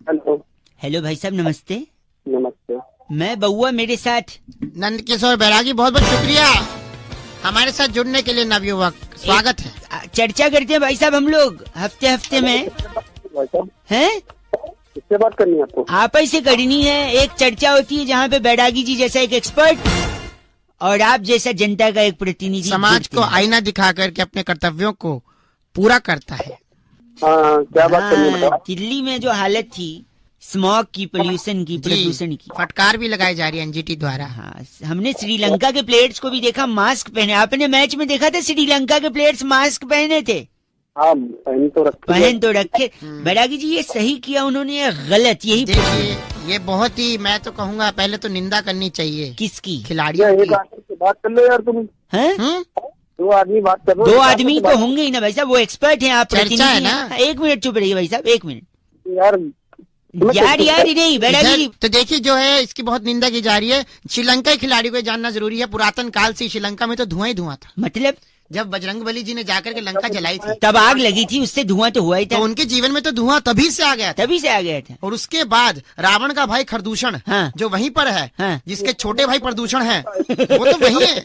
Hello. Hello भाई साहब, नमस्ते। नमस्ते। मैं बउआ, मेरे साथ नंद किशोर बैरागी, बहुत बहुत शुक्रिया हमारे साथ जुड़ने के लिए नवयुवक, स्वागत है। चर्चा करते हैं भाई साहब हम लोग हफ्ते हफ्ते में, भाई साहब हैं? किससे बात करनी है आपको? आप ही से करनी है। एक चर्चा होती है जहाँ पे बैरागी जी जैसा एक एक्सपर्ट और आप जैसा जनता का एक प्रतिनिधि समाज को आईना दिखा करके अपने कर्तव्यों को पूरा करता है। हाँ, क्या बात करनी है बताओ? दिल्ली में जो हालत थी स्मॉग की, पोल्यूशन की, प्रदूषण की, फटकार भी लगाई जा रही है एनजीटी द्वारा। हाँ, हमने श्रीलंका के प्लेयर्स को भी देखा मास्क पहने। आपने मैच में देखा था श्रीलंका के प्लेयर्स मास्क पहने थे? हाँ, पहन तो रखे। बैरागी जी ये सही किया उन्होंने या गलत? यही देखिए, ये बहुत ही, मैं तो कहूँगा पहले तो निंदा करनी चाहिए। किसकी? खिलाड़ियों एक की। आदमी से बात कर लो यार तुम। हैं? दो आदमी बात कर लो। दो आदमी तो होंगे ही ना भाई साहब, वो एक्सपर्ट हैं, आप चर्चा प्रतिनिधि है ना। हैं। एक मिनट चुप रहिए भाई साहब, 1 मिनट। यार यार नहीं बैरागी इधर जी। तो देखिए, जो है इसकी बहुत निंदा की जा रही है। श्रीलंका के खिलाड़ी को जानना जरूरी है, पुरातन काल से श्रीलंका में तो धुआं ही धुआं था। मतलब जब बजरंगबली जी ने जाकर के लंका जलाई थी तब आग लगी थी, उससे धुआं तो हुआ ही तो था, उनके जीवन में तो धुआं तभी से आ गया था। तभी से आ गया था। और उसके बाद रावण का भाई खरदूषण, हाँ। जो वहीं पर है, हाँ। जिसके छोटे भाई प्रदूषण है, वो तो वही है।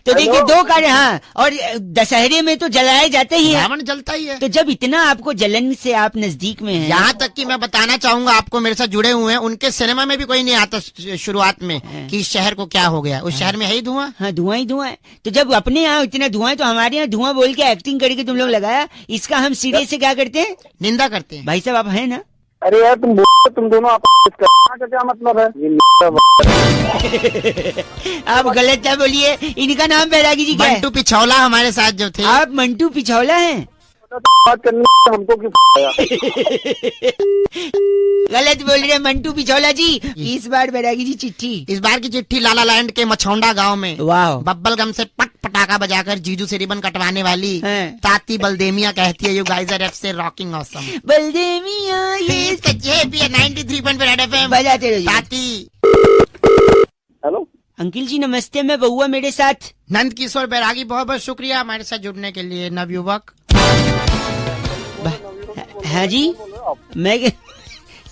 तो देखिए दो कार्य। हाँ, और दशहरे में तो जलाए जाते ही है, रावण जलता ही है। तो जब इतना आपको जलन से आप नजदीक में हैं, यहाँ तक कि मैं बताना चाहूंगा आपको, मेरे साथ जुड़े हुए हैं, उनके सिनेमा में भी कोई नहीं आता शुरुआत में कि इस शहर को क्या हो गया। उस शहर में है ही धुआं। हाँ, धुआं ही धुआं है। तो जब अपने यहाँ इतना धुआं है तो हमारे यहाँ धुआं बोल के एक्टिंग करके तुम लोग लगाया, इसका हम सिरे से क्या करते हैं? निंदा करते हैं। भाई साहब आप है ना? अरे यार तुम दोनों का क्या मतलब है? आप गलत क्या बोलिए। इनका नाम बैरागी जी क्या है? मंटू पिछौला हमारे साथ जो थे। आप मंटू पिछौला हैं? बात करनी है हमको क्यों? गलत बोल रहे हैं मंटू पिछौला जी। इस बार बैरागी जी चिट्ठी, इस बार की चिट्ठी लाला लैंड के मछौंडा गांव में वाह, बब्बल गम से पट पटाखा बजाकर जीजू से रिबन कटवाने वाली हैं। ताती बलदेमिया कहती है, यू गाइस आर से रॉकिंग ऑसम। बलदेमिया ये 93.8 FM बजाते रहिए। ताती। हेलो अंकिल जी नमस्ते, मैं बउआ, मेरे साथ नंद किशोर बैरागी, बहुत बहुत शुक्रिया हमारे साथ जुड़ने के लिए नवयुवक। हाँ जी, मैं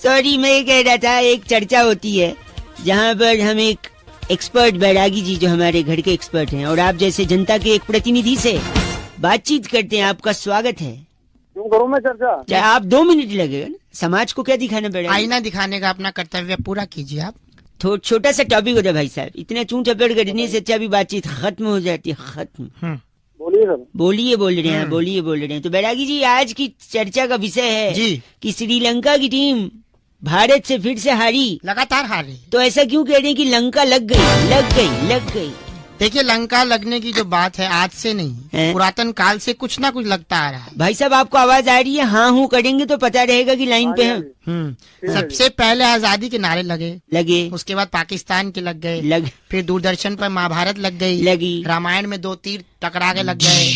सॉरी, मैं ये कह रहा था एक चर्चा होती है जहाँ पर हम एक एक्सपर्ट बैरागी जी जो हमारे घर के एक्सपर्ट हैं और आप जैसे जनता के एक प्रतिनिधि से बातचीत करते हैं। आपका स्वागत है। क्यों करूँ मैं चर्चा? चाहे आप 2 मिनट लगेगा ना, समाज को क्या दिखाना पड़ेगा? आईना दिखाने का अपना कर्तव्य पूरा कीजिए आप। छोटा सा टॉपिक होता है भाई साहब, इतना चूं चपेड़ करने से अच्छा भी बातचीत खत्म हो जाती है। खत्म। बोलिए सर। बोलिए बोल रहे हैं, बोलिए बोल रहे हैं। तो बैरागी जी आज की चर्चा का विषय है जी कि श्रीलंका की टीम भारत से फिर से हारी, लगातार हार रही। तो ऐसा क्यों कह रहे हैं कि लंका लग गई, लग गई, लग गई? देखिए, लंका लगने की जो बात है आज से हैं? नहीं, पुरातन काल से कुछ ना कुछ लगता आ रहा है। भाई साहब आपको आवाज आ रही है? हाँ हूँ करेंगे तो पता रहेगा कि लाइन पे हैं। सबसे पहले आजादी के नारे लगे, उसके बाद पाकिस्तान के लग गए, लग फिर दूरदर्शन पर महाभारत लग गई, लगी, रामायण में 2 तीर टकरा के लग गए,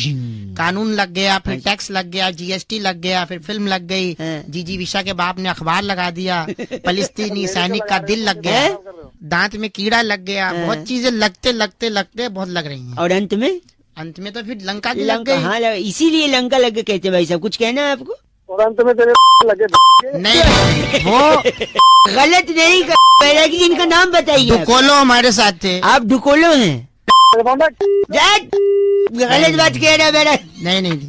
कानून लग गया, फिर टैक्स लग गया, जीएसटी लग गया, फिर फिल्म लग गई, जीजी विशा के बाप ने अखबार लगा दिया, फलस्तीनी सैनिक का दिल लग गया, दांत में कीड़ा लग गया, बहुत चीजें लगते लगते लगते बहुत लग रही हैं। और अंत में तो फिर लंका की लग गई। हाँ, इसीलिए लंका लग गए कहते हैं। भाई साहब कुछ कहना है आपको? और अंत में तेरे लगे नहीं, वो गलत नहीं कर, बैरागी जी इनका नाम बताइए। दुकोलो हमारे साथ थे। आप डुकोलो हैं? गलत बात कह रहा है मेरा। नहीं,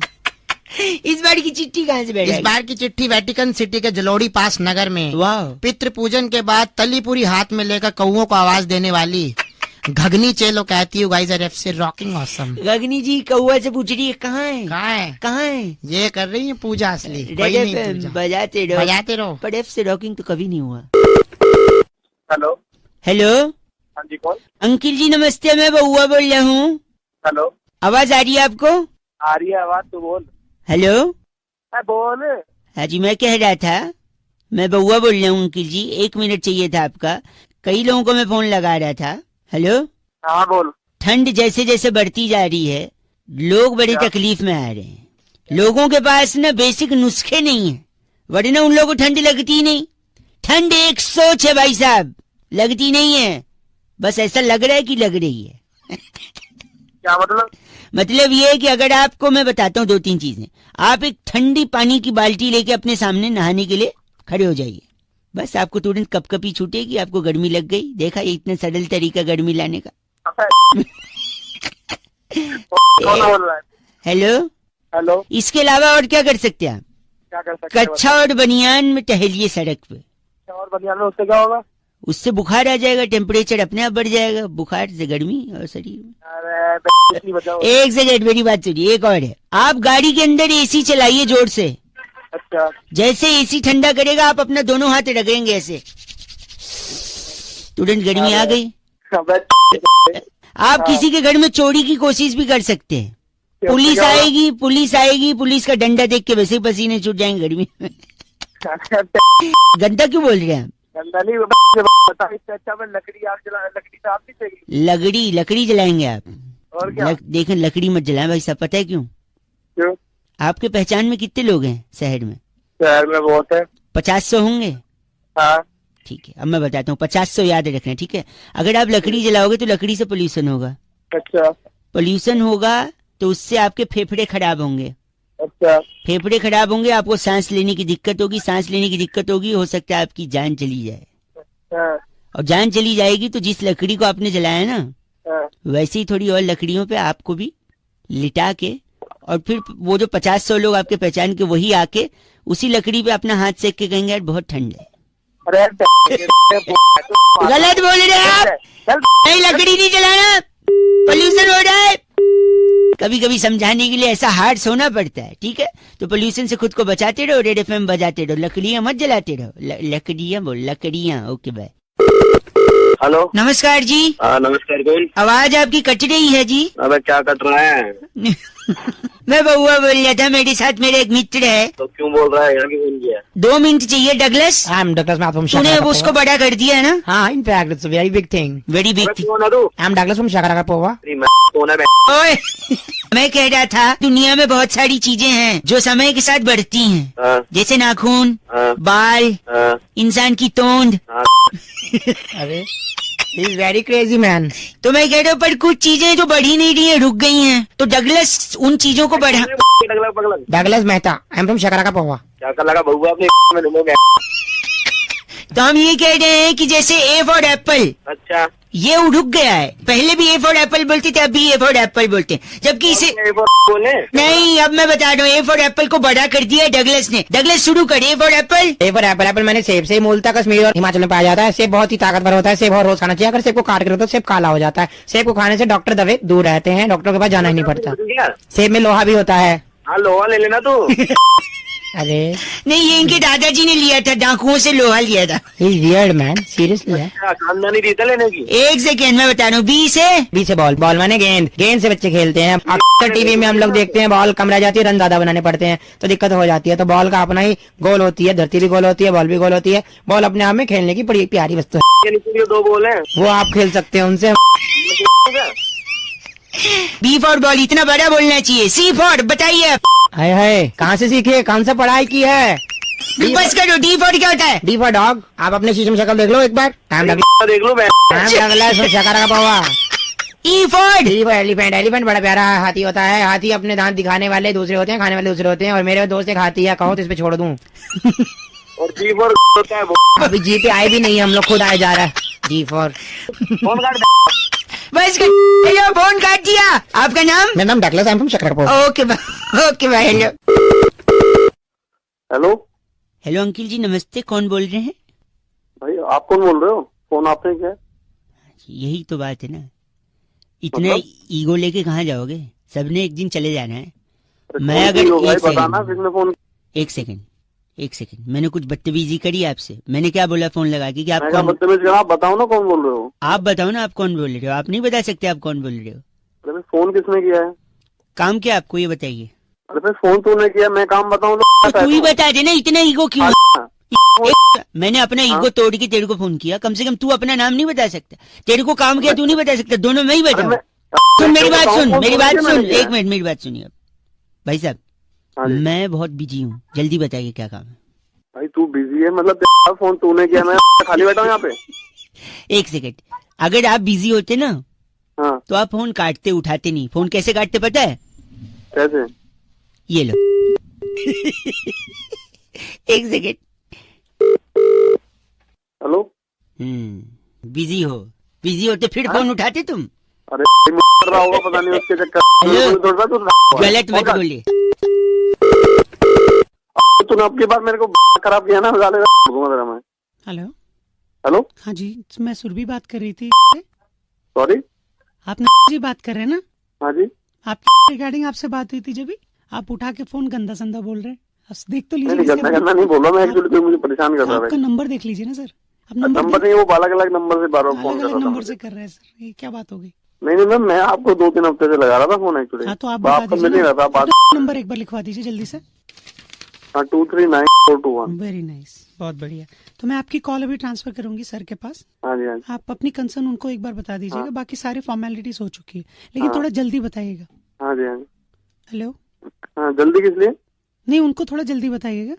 इस बार की चिट्ठी कहाँ से बैठी? इस बार की चिट्ठी वेटिकन सिटी के जलोड़ी पास नगर में वाह, पितृ पूजन के बाद तली पूरी हाथ में लेकर कौओं को आवाज देने वाली घगनी चेलो कहती है, गाइस आर से रॉकिंग ऑसम। गगनी जी कौआ से पूछ रही है कहाँ है, कहाँ है? कहाँ है? ये कर रही है पूजा असली। रेड एफएम बजाते रहो। पर एफ से रॉकिंग तो कभी नहीं हुआ। हेलो। हेलो। हाँ जी, कौन? अंकिल जी नमस्ते, मैं बउआ बोल रहा हूँ। हेलो। आवाज आ रही है आपको? आ रही है आवाज, तो बोल। हेलो। बोल। हाँ जी, मैं कह रहा था मैं बउआ बोल रहा हूँ अंकिल जी, 1 मिनट चाहिए था आपका। कई लोगों को मैं फोन लगा रहा था। हेलो। हाँ बोल। ठंड जैसे जैसे बढ़ती जा रही है, लोग बड़ी तकलीफ में आ रहे हैं। लोगों के पास ना बेसिक नुस्खे नहीं है, वरना उन लोगों को ठंड लगती ही नहीं। ठंड एक सोच है भाई साहब, लगती नहीं है, बस ऐसा लग रहा है कि लग रही है। क्या मतलब? मतलब ये है कि अगर आपको मैं बताता हूँ 2-3 चीजें, आप एक ठंडी पानी की बाल्टी लेके अपने सामने नहाने के लिए खड़े हो जाइए। बस आपको तुरंत कपकपी छूटेगी, आपको गर्मी लग गई। देखा ये इतना सरल तरीका गर्मी लाने का। कौन बोल रहा है? हेलो, हेलो, इसके अलावा और क्या कर सकते हैं आप? क्या कर सकते हैं? कच्छा और बनियान में टहलिए सड़क पे। और बनियान में उससे क्या होगा? उससे बुखार आ जाएगा, टेम्परेचर अपने आप बढ़ जाएगा, बुखार से गर्मी और शरीर में। अरे बचाओ। एक सेकंड मेरी बात सुनिए, एक और है। आप गाड़ी के अंदर एसी चलाइए जोर से। अच्छा, जैसे एसी ठंडा करेगा आप अपना दोनों हाथ रगड़ेंगे ऐसे, तुरंत गर्मी आ गई। आप किसी के घर में चोरी की कोशिश भी कर सकते हैं। पुलिस आएगी, पुलिस का डंडा देख के वैसे ही पसीने छूट जाएंगे गर्मी में। गंदा क्यों बोल रहे हैं आप? गंदा नहीं बता, इससे अच्छा मैं लकड़ी आग जला, लकड़ी तो आप भी चाहिए। लकड़ी जलाएंगे आप? और क्या? देखें लकड़ी मत जलाएं भाई साहब, पता है क्यों? क्यों? आपके पहचान में कितने लोग हैं शहर में? शहर में बहुत है। 50-100 होंगे। हाँ, ठीक है, अब मैं बताता हूँ, 50-100 याद रखना, ठीक है? अगर आप लकड़ी जलाओगे तो लकड़ी से पोल्यूशन होगा। अच्छा, पोल्यूशन होगा तो उससे आपके फेफड़े खराब होंगे। अच्छा, फेफड़े खराब होंगे, आपको सांस लेने की दिक्कत होगी, सांस लेने की दिक्कत होगी, हो सकता है आपकी जान चली जाए। हाँ, और जान चली जाएगी तो जिस लकड़ी को आपने जलाया ना, हाँ, वैसे ही थोड़ी और लकड़ियों पे आपको भी लिटा के, और फिर वो जो 50-100 लोग आपके पहचान के, वही आके उसी लकड़ी पे अपना हाथ सेक के कहेंगे यार बहुत ठंड है। अरे गलत बोल रहे हैं आप, चल, नहीं लकड़ी नहीं जलाना, पोल्यूशन हो रहा है। कभी कभी समझाने के लिए ऐसा हार्ड होना पड़ता है, ठीक है? तो पोल्यूशन से खुद को बचाते रहो, रेड एफएम बजाते रहो, लकड़ियां मत जलाते रहो। लकड़ियां। Okay bye. हेलो, नमस्कार जी। हाँ नमस्कार, कौन? आवाज आपकी कट रही है जी। अबे क्या कट रहा है? मैं बउआ बोल रहा था, मेरे साथ मेरा एक मित्र है। तो क्यों बोल रहा है? यहाँ क्यों फोन किया? 2 मिनट चाहिए Douglas. I'm Douglas Math from तूने Shakaraka उसको Pova. बड़ा कर दिया है ना? हाँ, in fact, it's a very big thing. Very big अबे कौन है तू? I'm Douglas from Shakaraka Pova. तेरी माँ कौन है बे? ओए मैं कह रहा था दुनिया में बहुत सारी चीजें हैं जो समय के साथ बढ़ती हैं, हाँ, जैसे नाखून, हाँ, बाल, हाँ, इंसान की तोंद। हाँ। अरे, he's very crazy man. तो मैं कह रहा हूँ पर कुछ चीजें जो बढ़ी नहीं रही है, रुक गई हैं, तो डगलस उन चीजों को बढ़ा। डगलग पगलग। Douglas Mehta. I'm from Shakaraka Pova. क्या कर लगा बउआ अपने में डूबोगे? तो हम ये कह रहे हैं कि जैसे ए फॉर एप्पल, अच्छा, ये रुक गया है। पहले भी ए फॉर एप्पल बोलते थे, अब भी ए फॉर एप्पल बोलते हैं, जबकि इसे बोले नहीं, अब मैं बता रहा हूँ, ए फॉर एप्पल को बड़ा कर दिया है डगलस ने। डगलस शुरू कर, A for Apple. A for Apple. Apple मैंने सेब से मूलतः कश्मीर और हिमाचल में पाया जाता है. सेब बहुत ही ताकतवर होता है. सेब और रोज खाना चाहिए. अगर सेब को काट कर तो सेब काला हो जाता है. सेब को खाने से डॉक्टर दवे दूर रहते हैं. डॉक्टर के पास जाना ही नहीं पड़ता. क्या? सेब में लोहा भी होता है. हाँ लोहा ले लेना तू। अरे, नहीं, ये इनके दादाजी ने लिया था, डाकुओं से लोहा लिया था। he's weird man. Seriously. अच्छा, खानदानी रीत है लेने की। एक सेकेंड मैं बता रहा हूँ, 20 है। बी से बॉल. बॉल माने गेंद. गेंद से बच्चे खेलते हैं. अक्सर टीवी में हम लोग देखते हैं बॉल कम रह जाती है, रन ज्यादा बनाने पड़ते हैं तो दिक्कत हो जाती है. तो बॉल का अपना ही गोल होती है. धरती भी गोल होती है, बॉल भी गोल होती है. बॉल अपने आप में खेलने की बड़ी प्यारी वस्तु है. ये नीचे 2 बॉल हैं। वो आप खेल सकते हैं उनसे. बी फॉर बॉल इतना बड़ा बोलना चाहिए। सी फॉर बताइए आप। हाय हाय, कहाँ से सीखे? कौन सा पढ़ाई की है? बस करो, डी फॉर क्या होता है? D for dog. आप अपने शीशे में शक्ल देख लो एक बार. देख लो मैं। शकारा का पौवा. E for D for elephant. Elephant बड़ा प्यारा हाथी होता है. हाथी अपने दांत दिखाने वाले दूसरे होते हैं, खाने वाले दूसरे होते हैं. और मेरे दोस्त एक हाथी है, कहो तो इस पे छोड़ दूं. और जी फॉर होता है वो। अभी जी पे आए भी नहीं, हम लोग खुद आए जा रहा है. जी फॉर. फोन काट बस कर, फोन काट दिया। आपका नाम? मेरा नाम Douglas. I am from Shakarpur. Okay bye. Hello hello hello uncle जी नमस्ते, कौन बोल रहे हैं? भाई, आप कौन बोल रहे हो? फोन आपने किया है? यही तो बात है ना, इतने मतलब? ईगो लेके कहाँ जाओगे? सबने एक दिन चले जाना है। अरे मैं कौन अगर सी हो भाई, एक सेकंड- बताना किसने फोन? एक सेकंड मैंने कुछ बदतमीजी करी आपसे? मैंने क्या बोला फोन लगा के कि आप मैं क्या कौन? बदतमीज कर? आप बताओ ना कौन बोल रहे हो? आप बताओ ना आप कौन बोल रहे हो? आप नहीं बता सकते आप कौन बोल रहे हो? अरे भाई, फोन किसने किया है? काम क्या आपको ये बताइए? अरे भाई, फोन तूने किया, मैं काम बताऊं तो तू ही बता देना, इतना ईगो क्यों? अच्छा, मैंने अपना ईगो तोड़ के तेरे को फोन किया, कम से कम तू अपना नाम नहीं बता सकता? तेरे को काम किया तू नहीं बता सकता? दोनों मैं ही अरे बताऊं? मैं- सुन मेरी बात बताऊं, सुन, फोन मेरी तूने बात किया, सुन, मैंने किया। एक मिनट मेरी बात सुनिए। अब भाई साहब, हाँ जी। मैं बहुत बिजी हूँ, जल्दी बताइए क्या काम है? भाई तू बिजी है मतलब तेरा फोन तूने किया, मैं खाली बैठा हूँ यहाँ पे। एक सेकंड, अगर आप बिजी होते ना हाँ, तो आप फोन काटते, उठाते नहीं। फोन कैसे काटते पता है? कैसे? ये लो। एक सेकंड, बिजी हो तो फिर फोन उठाते तुम? अरे कर रहा होगा पता नहीं उसके चक्कर गलत मत बोलिए। तूने अब की बार मेरे को खराब किया ना, मैं। हेलो हेलो, हाँ जी, मैं सुरभि बात कर रही थी। सॉरी, आप जी बात कर रहे हैं ना? हाँ जी, आपकी रिगार्डिंग आपसे बात हुई थी जब भी आप उठा के फोन गंदा संदा बोल रहे हैं। देख तो लीजिए। गंदा नहीं बोल रहा मैं, एक्चुअली कोई मुझे परेशान कर रहा है। आपका नंबर देख लीजिए ना सर। अब नंबर नहीं, वो अलग अलग नंबर से बार बार फोन कर रहा था। नंबर से कर रहे हैं सर, ये क्या बात हो गई? नहीं मैम, मैं आपको 2-3 हफ्ते से लगा रहा था फोन एक्चुअली। हाँ तो आप आपका मिल नहीं रहा था। बात नंबर एक बार लिखवा दीजिए जल्दी से। 239421। वेरी नाइस, बहुत बढ़िया। तो मैं आपकी कॉल अभी ट्रांसफर करूंगी सर के पास। हाँ जी, हाँ जी। आप अपनी कंसर्न उनको एक बार बता दीजिएगा। बाकी सारी फॉर्मेलिटीज हो चुकी है, लेकिन थोड़ा जल्दी बताइएगा। हाँ जी, हाँ जी। हेलो, हाँ, जल्दी किस लिए? नहीं उनको थोड़ा जल्दी बताइएगा।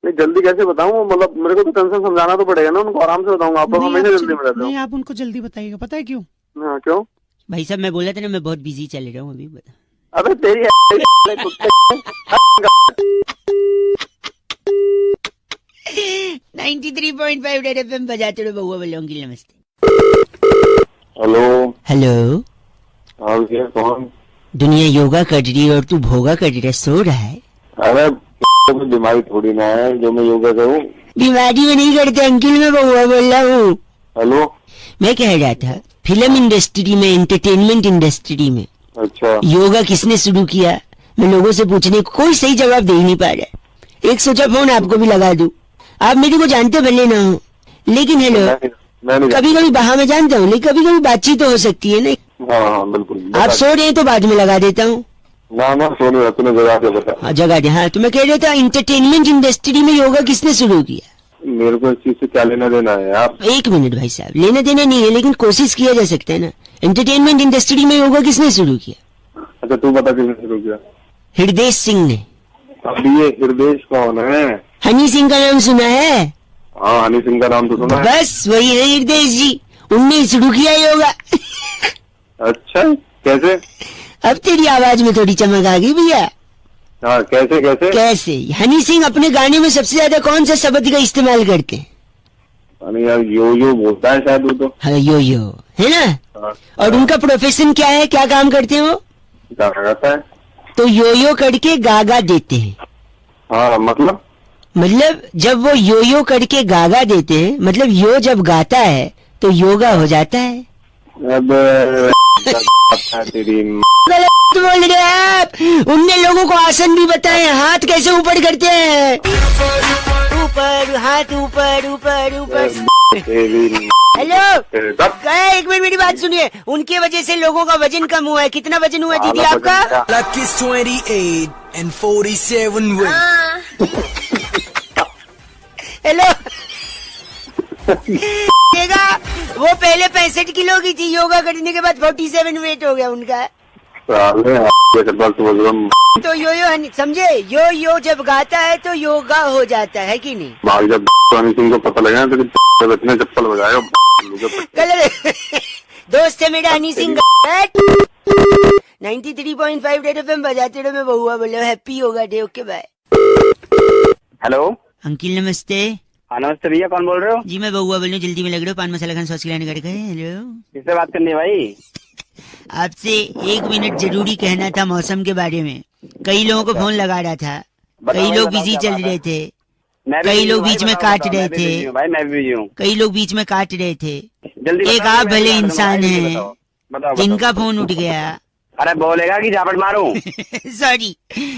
नहीं जल्दी कैसे बताऊँ, मतलब मेरे को तो टेंशन समझाना तो पड़ेगा ना उनको। आराम से बताऊंगा, आप लोग हमेशा जल्दी में रहते हो। नहीं आप उनको जल्दी बताइएगा, पता है क्यों? हाँ क्यों? भाई साहब मैं बोला था ना मैं बहुत बिजी चल रहा हूँ अभी। बता। अबे तेरी 93.5 रेड एफएम बजाते रहो बउआ बोलों की। नमस्ते। हेलो। हेलो, हाँ भैया, कौन? दुनिया योगा कर रही है और तू भोगा कर रही है, सो रहा है। अरे कोई बीमारी थोड़ी ना है जो मैं योगा करूँ। बीमारी में नहीं करते अंकिल, मैं बउआ बोल रहा हूँ। हेलो, मैं कह रहा था फिल्म इंडस्ट्री में, एंटरटेनमेंट इंडस्ट्री में अच्छा योगा किसने शुरू किया? मैं लोगों से पूछने को कोई सही जवाब दे ही नहीं पा रहा। एक सोचा फोन आपको भी लगा दूं। आप मेरे को जानते भले ना हो, लेकिन हेलो, कभी कभी बाहर में जानता हूँ, लेकिन कभी कभी बातचीत तो हो सकती है ना। हाँ बिल्कुल। आप सो रहे हैं तो बाद में लगा देता हूँ। ना सो नहीं रहा, तूने जगह से बता। हाँ जगह दे। हाँ तो मैं कह रहा था इंटरटेनमेंट इंडस्ट्री में योगा किसने शुरू किया? मेरे को इस चीज से क्या लेना देना है यार? एक मिनट भाई साहब, लेना देना नहीं है, लेकिन कोशिश किया जा सकता है ना। एंटरटेनमेंट इंडस्ट्री में योगा किसने शुरू किया? अच्छा तू बता किसने शुरू किया? हृदय सिंह ने। अब ये हृदय कौन है? हनी सिंह का नाम सुना है? हाँ हनी सिंह का नाम तो सुना है। बस वही है हृदय जी, उनने शुरू किया योगा। अच्छा कैसे? अब तेरी आवाज में थोड़ी चमक आ गई भैया। हाँ कैसे कैसे? कैसे? हनी सिंह अपने गाने में सबसे ज्यादा कौन सा शब्द का इस्तेमाल करते हैं? अरे यार यो बोलता है शायद वो तो। हाँ यो है ना। हाँ, और उनका प्रोफेशन क्या है, क्या काम करते हैं वो? क्या करता है? तो यो करके गागा देते हैं। हाँ मतलब जब वो यो करके गागा देते हैं, मतलब यो जब गाता है तो योगा हो जाता है। अब तेरी गलत बोल रहे हैं आप। उनने लोगों को आसन भी बताए, हाथ कैसे ऊपर करते हैं, ऊपर हाथ ऊपर ऊपर ऊपर। हेलो, एक मिनट मेरी बात सुनिए। उनकी वजह से लोगों का वजन कम हुआ है। कितना वजन हुआ दीदी आपका? 28 and 47 हेलो देखा, वो पहले 65 किलो की थी, योगा करने के बाद 47 वेट हो गया उनका। तो यो समझे, यो जब गाता है तो योगा हो जाता है कि नहीं? भाई जब हनी सिंह को पता लगा तो इतने चप्पल बजाए। कल दोस्त है मेरा हनी सिंह। 93.5 रेड एफएम बजाते रहो, मैं बहुआ बोल रहा हूँ। Happy yoga day. Okay bye. Hello uncle नमस्ते। हाँ नमस्ते भैया, कौन बोल रहे हो? जी मैं बहुआ बोल रहा हूँ, जल्दी में लग रहे हो, पान मसाला खान सॉस खिलाने कर गए। हेलो, किससे बात करनी है भाई? आपसे 1 मिनट जरूरी कहना था मौसम के बारे में। कई लोगों को फोन लगा रहा था, कई लोग बिजी चल रहे थे, कई लोग बीच में काट रहे थे, भाई मैं भी हूँ। कई लोग बीच में काट रहे थे। जल्दी एक आप भले इंसान हैं जिनका फोन उठ गया। अरे बोलेगा कि झापट मारूं? सॉरी,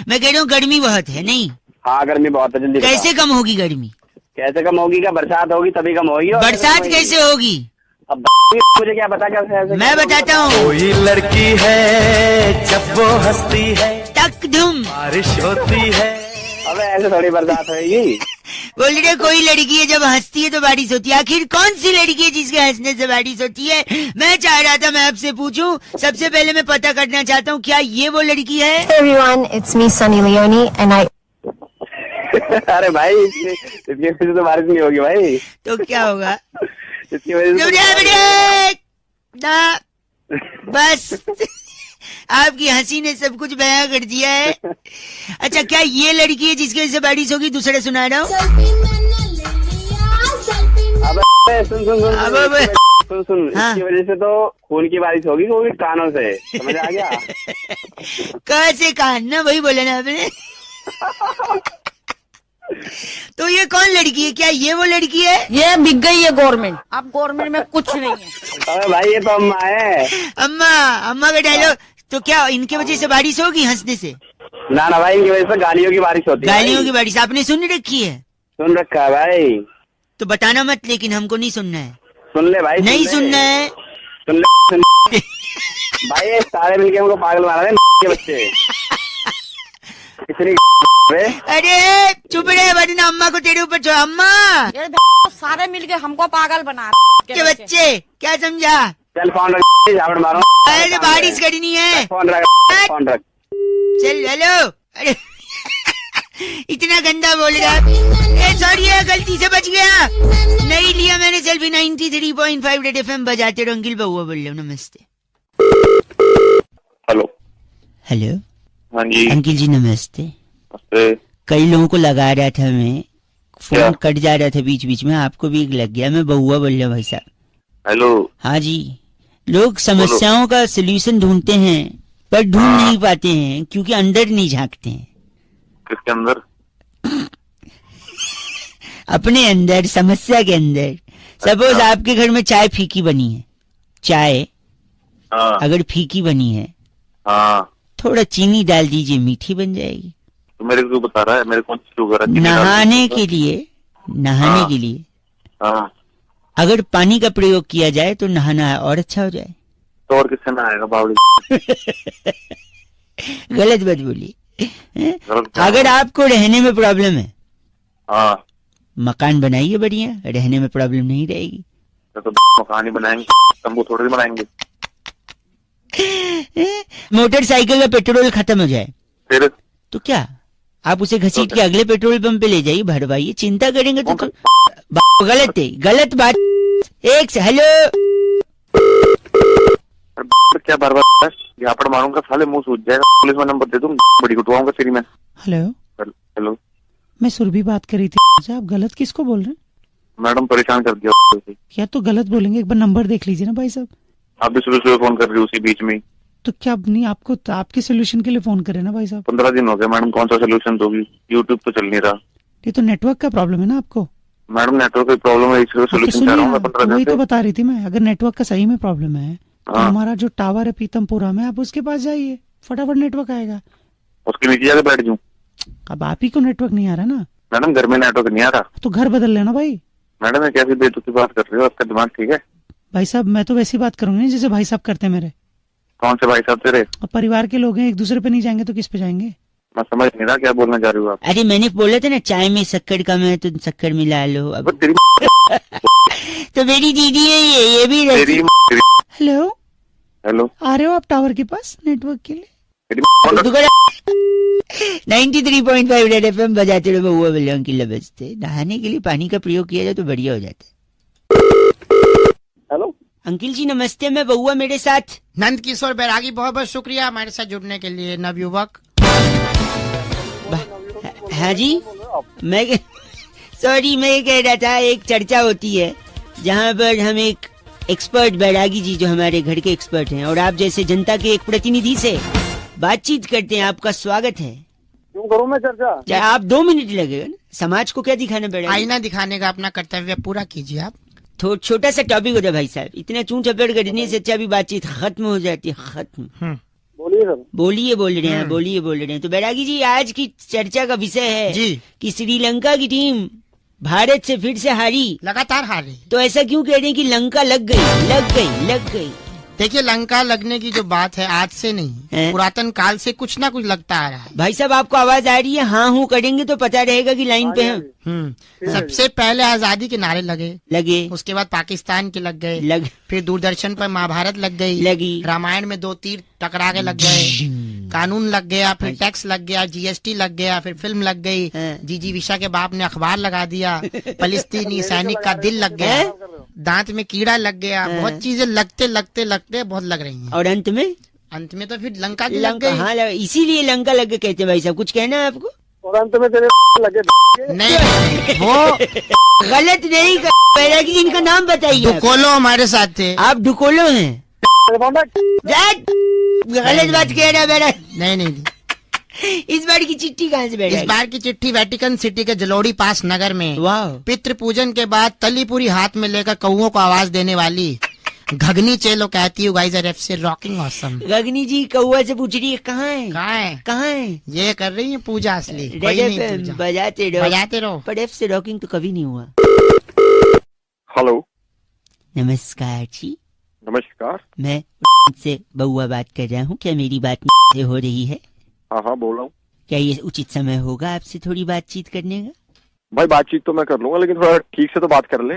मैं कह रहा हूँ गर्मी बहुत है। नहीं हाँ गर्मी बहुत है, जल्दी कैसे कम होगी गर्मी? कैसे कम होगी? क्या बरसात होगी तभी कम होगी? बरसात कैसे होगी? अब मुझे क्या पता कैसे? मैं बताता हूँ। कोई लड़की है जब वो हंसती है टक धुम बारिश होती है। अबे ऐसे थोड़ी बरसात होगी। बोल रहे कोई लड़की है जब हंसती है तो बारिश होती है। आखिर कौन सी लड़की है जिसके हंसने से बारिश होती है? मैं चाह रहा था मैं आपसे पूछूं। सबसे पहले मैं पता करना चाहता हूँ, क्या ये वो लड़की है? Hey everyone, it's me Sunny Leone and I अरे भाई इसकी वजह से तो बारिश नहीं होगी भाई। तो क्या होगा? इसकी वजह से बस आपकी हंसी ने सब कुछ बयां कर दिया है। अच्छा, क्या ये लड़की है जिसकी वजह से बारिश होगी? दूसरा सुना रहा हूँ। सुन सुन हाँ। इसकी वजह से तो खून की बारिश होगी वो भी कानों से, समझ आ गया? कैसे कान ना, वही बोला ना आपने। तो ये कौन लड़की है? क्या ये वो लड़की है? ये बिक गई है गवर्नमेंट, अब गवर्नमेंट में कुछ नहीं है। अरे भाई ये तो अम्मा है। अम्मा, अम्मा का डायलॉग। तो क्या इनके वजह से बारिश होगी हंसने से? ना ना भाई, इनकी वजह से गालियों की बारिश होती है। गालियों की बारिश आपने सुन रखी है? सुन रखा है भाई। तो बताना मत, लेकिन हमको नहीं सुनना है। सुन ले भाई, नहीं सुनना है। सुन ले भाई, ये सारे मिलके हमको पागल बना रहे हैं के बच्चे। इतनी अरे चुप रहे, वरना अम्मा को तेरे ऊपर छोड़। अम्मा ये सारे मिलके हमको पागल बना के बच्चे, क्या समझा? चल फोन रख, झापड़ मारो। अरे बारिश करनी है। फोन रख, फोन रख। चल हेलो। अरे इतना गंदा बोल रहा। सॉरी है, गलती से बच गया, नहीं लिया मैंने सेल्फी। 93.5 रेड एफएम बजाते रहो। अंकिल बउआ बोल रहे हो, नमस्ते। हेलो। हेलो हाँ जी। अंकिल जी नमस्ते। नमस्ते। कई लोगों को लगा रहा था मैं, फोन क्या? कट जा रहा था बीच बीच में, आपको भी लग गया। मैं बउआ बोल रहा हूँ भाई साहब। हेलो। हाँ जी, लोग समस्याओं का सलूशन ढूंढते हैं पर ढूंढ नहीं पाते हैं क्योंकि अंदर नहीं झांकते हैं। किसके अंदर? अपने अंदर, समस्या के अंदर। सपोज आपके घर में चाय फीकी बनी है, चाय हाँ अगर फीकी बनी है, हाँ, थोड़ा चीनी डाल दीजिए, मीठी बन जाएगी। तो मेरे को क्यों बता रहा है? मेरे कौन सी शुगर है? नहाने के लिए, नहाने हाँ। के लिए हाँ, अगर पानी का प्रयोग किया जाए तो नहाना और अच्छा हो जाए। तो और किससे नहाएगा बावड़ी? गलत बात बोली। गलत क्या? अगर आपको रहने में प्रॉब्लम है, हाँ, मकान बनाइए बढ़िया, रहने में प्रॉब्लम नहीं रहेगी। तो मकान ही बनाएंगे, तंबू थोड़ी बनाएंगे। मोटरसाइकिल का पेट्रोल खत्म हो जाए फिर तो क्या, आप उसे घसीट के अगले पेट्रोल पंप पे ले जाइए, भरवाइए। चिंता करेंगे तो गलत है, गलत बात। एक से हेलो। क्या बार बार झापड़ मारूंगा, साले मुंह सूझ जाएगा। पुलिस में नंबर दे दूं, बड़ी कुटवाऊंगा तेरी मैं। हेलो, हेलो मैं सुरभि बात कर रही थी। आप गलत किसको बोल रहे हैं? मैडम, परेशान कर दिया। या तो गलत बोलेंगे, एक बार नंबर देख लीजिए ना भाई साहब। आप भी सुबह सुबह फोन कर रही हो उसी बीच में। तो क्या नहीं, आपको तो आपके सोल्यूशन के लिए फोन करे ना भाई साहब। 15 दिन हो गए मैडम, कौन सा सोल्यूशन दोगी? यूट्यूब तो चल नहीं रहा। ये तो नेटवर्क का प्रॉब्लम है ना आपको। मैडम नेटवर्क की प्रॉब्लम है, इसका तो सोल्यूशन चाह रहा हूँ मैं 15 वही दिन तो से। बता रही थी मैं, अगर नेटवर्क का सही में प्रॉब्लम है तो हाँ। हमारा जो टावर है पीतमपुरा में, आप उसके पास जाइए, फटाफट नेटवर्क आएगा। उसके नीचे जाके बैठ जाऊँ? अब आप ही को नेटवर्क नहीं आ रहा ना, मैडम घर में नेटवर्क नहीं आ रहा। तो घर बदल लेना भाई। मैडम ये कैसी बेतुकी बात कर रही हो? आपका दिमाग ठीक है? भाई साहब मैं तो वैसी बात करूंगी नहीं जैसे भाई साहब करते हैं मेरे। कौन से भाई साहब तेरे? अब परिवार के लोग हैं, एक दूसरे पे नहीं जाएंगे तो किस पे जाएंगे? मैं समझ नहीं रहा क्या बोलना चाह रही हो आप। अरे मैंने बोला था ना, चाय में शक्कर कम है तो शक्कर मिला लो। अब बस तेरी तो मेरी दीदी है ये भी तेरी रहती। हेलो, हेलो, आ रहे हो आप टावर के पास नेटवर्क के लिए? तेरी 93.5 रेड एफएम बजाते रहो। बउआ बोले अंकिल बजते। नहाने के लिए पानी का प्रयोग किया जाए तो बढ़िया हो जाता है। हेलो। अंकिल जी नमस्ते, मैं बउआ, मेरे साथ नंद किशोर बैरागी, बहुत बहुत शुक्रिया हमारे साथ जुड़ने के लिए नवयुवक। हाँ जी, मैं सॉरी, मैं ये कह रहा था, एक चर्चा होती है जहाँ पर हम एक एक्सपर्ट बैरागी जी जो हमारे घर के एक्सपर्ट हैं और आप जैसे जनता के एक प्रतिनिधि से बातचीत करते हैं। आपका स्वागत है। क्यों करूँ मैं चर्चा? क्या आप 2 मिनट लगेगा ना? समाज को क्या दिखाना पड़ेगा? आईना दिखाने का अपना कर्तव्य पूरा कीजिए आप। छोटा सा टॉपिक होता है भाई साहब, इतना चूं चपेट करने से अच्छा भी बातचीत खत्म हो जाती है। खत्म। बोलिए सर। बोलिए बोल रहे हैं, बोलिए बोल रहे हैं। तो बैरागी जी, आज की चर्चा का विषय है जी कि श्रीलंका की टीम भारत से फिर से हारी, लगातार हार रही। तो ऐसा क्यों कह रहे हैं कि लंका लग गई, लग गई, लग गई? देखिए, लंका लगने की जो बात है आज से नहीं, हैं? पुरातन काल से कुछ ना कुछ लगता आ रहा है। भाई साहब आपको आवाज आ रही है? हाँ हूँ करेंगे तो पता रहेगा कि लाइन पे हैं। सबसे पहले आजादी के नारे लगे, लगे, उसके बाद पाकिस्तान के लग गए, लग, फिर दूरदर्शन पर महाभारत लग गई, लगी, रामायण में 2 तीर टकरा के लग गए, कानून लग गया, फिर टैक्स लग गया, जीएसटी लग गया, फिर फिल्म लग गई, जीजी विशा के बाप ने अखबार लगा दिया, फलस्तीनी सैनिक का दिल लग गया, दांत में कीड़ा लग गया, बहुत चीजें लगते लगते लगते बहुत लग रही हैं। और अंत में तो फिर लंका की लग लंका, गई। हाँ इसीलिए लंका लग गए कहते हैं। भाई साहब कुछ कहना है आपको? और अंत में तेरे लगे। नहीं, वो गलत नहीं कर बैरागी जी इनका नाम बताइए। डुकोलो हमारे साथ थे। आप डुकोलो हैं? गलत बात कह रहा है बैरागी। नहीं, इस बार की चिट्ठी कहाँ से बैरागी? इस बार की चिट्ठी वेटिकन सिटी के जलोड़ी पास नगर में वाह। पितृ पूजन के बाद तली पूरी हाथ में लेकर कौओं को आवाज देने वाली घगनी चेलो कहती हूँ guys R FC rocking awesome. गगनी जी कौआ से पूछ रही है कहाँ है? कहाँ है? ये कर रही है पूजा असली। कोई नहीं पूजा। बजाते रहो। पर एफ से रॉकिंग तो कभी नहीं हुआ। हेलो, नमस्कार जी। नमस्कार। मैं से बउआ बात कर रहा हूँ। क्या मेरी बात से हो रही है? हाँ बोल रहा हूँ। क्या ये उचित समय होगा आपसे थोड़ी बातचीत करने का? भाई बातचीत तो मैं कर लूंगा, लेकिन थोड़ा ठीक से तो बात कर ले।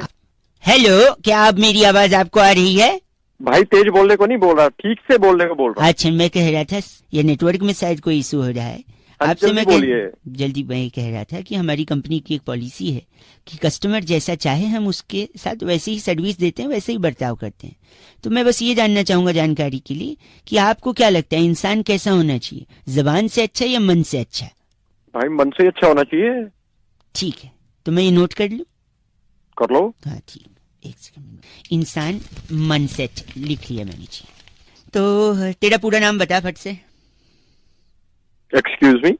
हेलो, क्या आप मेरी आवाज आपको आ रही है? भाई तेज बोलने को नहीं बोल रहा, ठीक से बोलने को बोल रहा। अच्छा, मैं कह रहा था ये नेटवर्क में शायद कोई इशू हो रहा है आपसे। मैं जल्दी मैं कह रहा था कि हमारी कंपनी की एक पॉलिसी है कि कस्टमर जैसा चाहे हम उसके साथ वैसे ही सर्विस देते हैं, वैसे ही बर्ताव करते हैं। तो मैं बस ये जानना चाहूंगा जानकारी के लिए कि आपको क्या लगता है इंसान कैसा होना चाहिए, जबान से अच्छा या मन से अच्छा? भाई मन से अच्छा होना चाहिए। ठीक है, तो मैं ये नोट कर लूं? कर लो। हाँ ठीक, एक सेकंड। इंसान मन से अच्छा, लिख लिया मैंने जी। तो तेरा पूरा नाम बता फट से। Excuse me?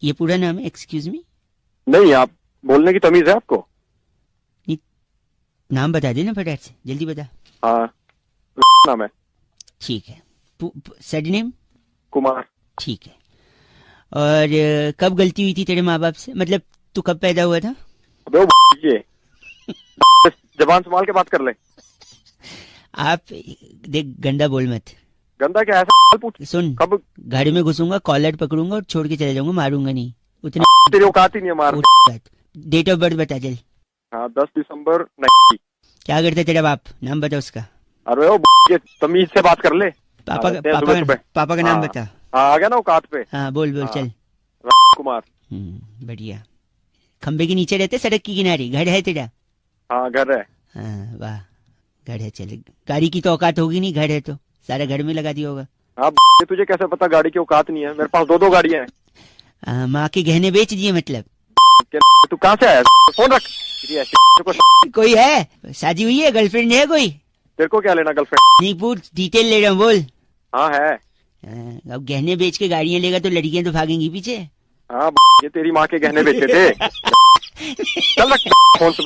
ये पूरा नाम है? एक्सक्यूज मी नहीं, आप बोलने की तमीज है आपको? नाम बता देना फटाफट से, जल्दी बता। हाँ, नाम है। ठीक है। सरनेम? कुमार। ठीक है। और कब गलती हुई थी तेरे माँ बाप से? मतलब तू कब पैदा हुआ था? अबे वो ये जबान संभाल के बात कर ले। आप देख, गंदा बोल मत। गंदा क्या है? पूछ। सुन, कब गाड़ी में घुसूंगा, कॉलर पकड़ूंगा और छोड़ के चले जाऊंगा, मारूंगा नहीं। उतने तेरी औकात ही नहीं है मार। डेट ऑफ बर्थ बता जल। हाँ, 10 दिसंबर 90। क्या करता तेरा बाप? नाम बता उसका। अरे वो ये तमीज से बात कर ले। पापा का नाम बता। हाँ, आ गया ना औकात पे। हाँ बोल चल। कुमार। बढ़िया। खंबे के नीचे रहते, सड़क की किनारे घर है तेरा? हाँ, घर है। हाँ वाह, घर है। चल, गाड़ी की तो औकात होगी नहीं, घर है तो सारा घर में लगा दिया होगा। हाँ, तुझे कैसे पता गाड़ी की औकात नहीं है? मेरे पास 2 गाड़ियां हैं। माँ के गहने बेच दिए मतलब? तू कहाँ से आया? फोन रख। कोई है? शादी हुई है? गर्लफ्रेंड है कोई? तेरे को क्या लेना गर्लफ्रेंड? नहीं पूछ, डिटेल ले रहा हूँ, बोल। हाँ है। अब गहने बेच के गाड़ियां लेगा तो लड़कियां तो भागेंगी पीछे। हाँ, ये तेरी माँ के गहने बेचे थे। चल रख फोन। तू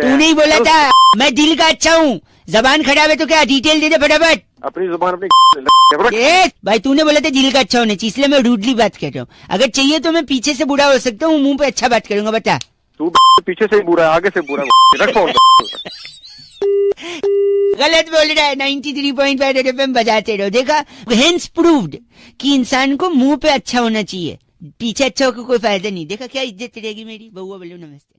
नहीं बोला था मैं दिल का अच्छा हूँ? जबान खराब है तो क्या? डिटेल दे दे फटाफट। अपनी जुबान अपनी। भाई तूने बोला था दिल का अच्छा होना चाहिए, इसलिए मैं रूडली बात कर रहा हूँ। अगर चाहिए तो मैं पीछे से बुरा हो सकता हूँ, मुंह पे अच्छा बात करूंगा। बता। तू पीछे से बुरा है, आगे से बुरा। रख फोन। गलत बोल रहा है। 93.5 FM बजाते रहो। देखा, हेंस प्रूव्ड कि इंसान को मुंह पे अच्छा होना चाहिए, पीछे अच्छा होकर कोई फायदा नहीं। देखा क्या इज्जत रहेगी मेरी। बउआ बोलो नमस्ते।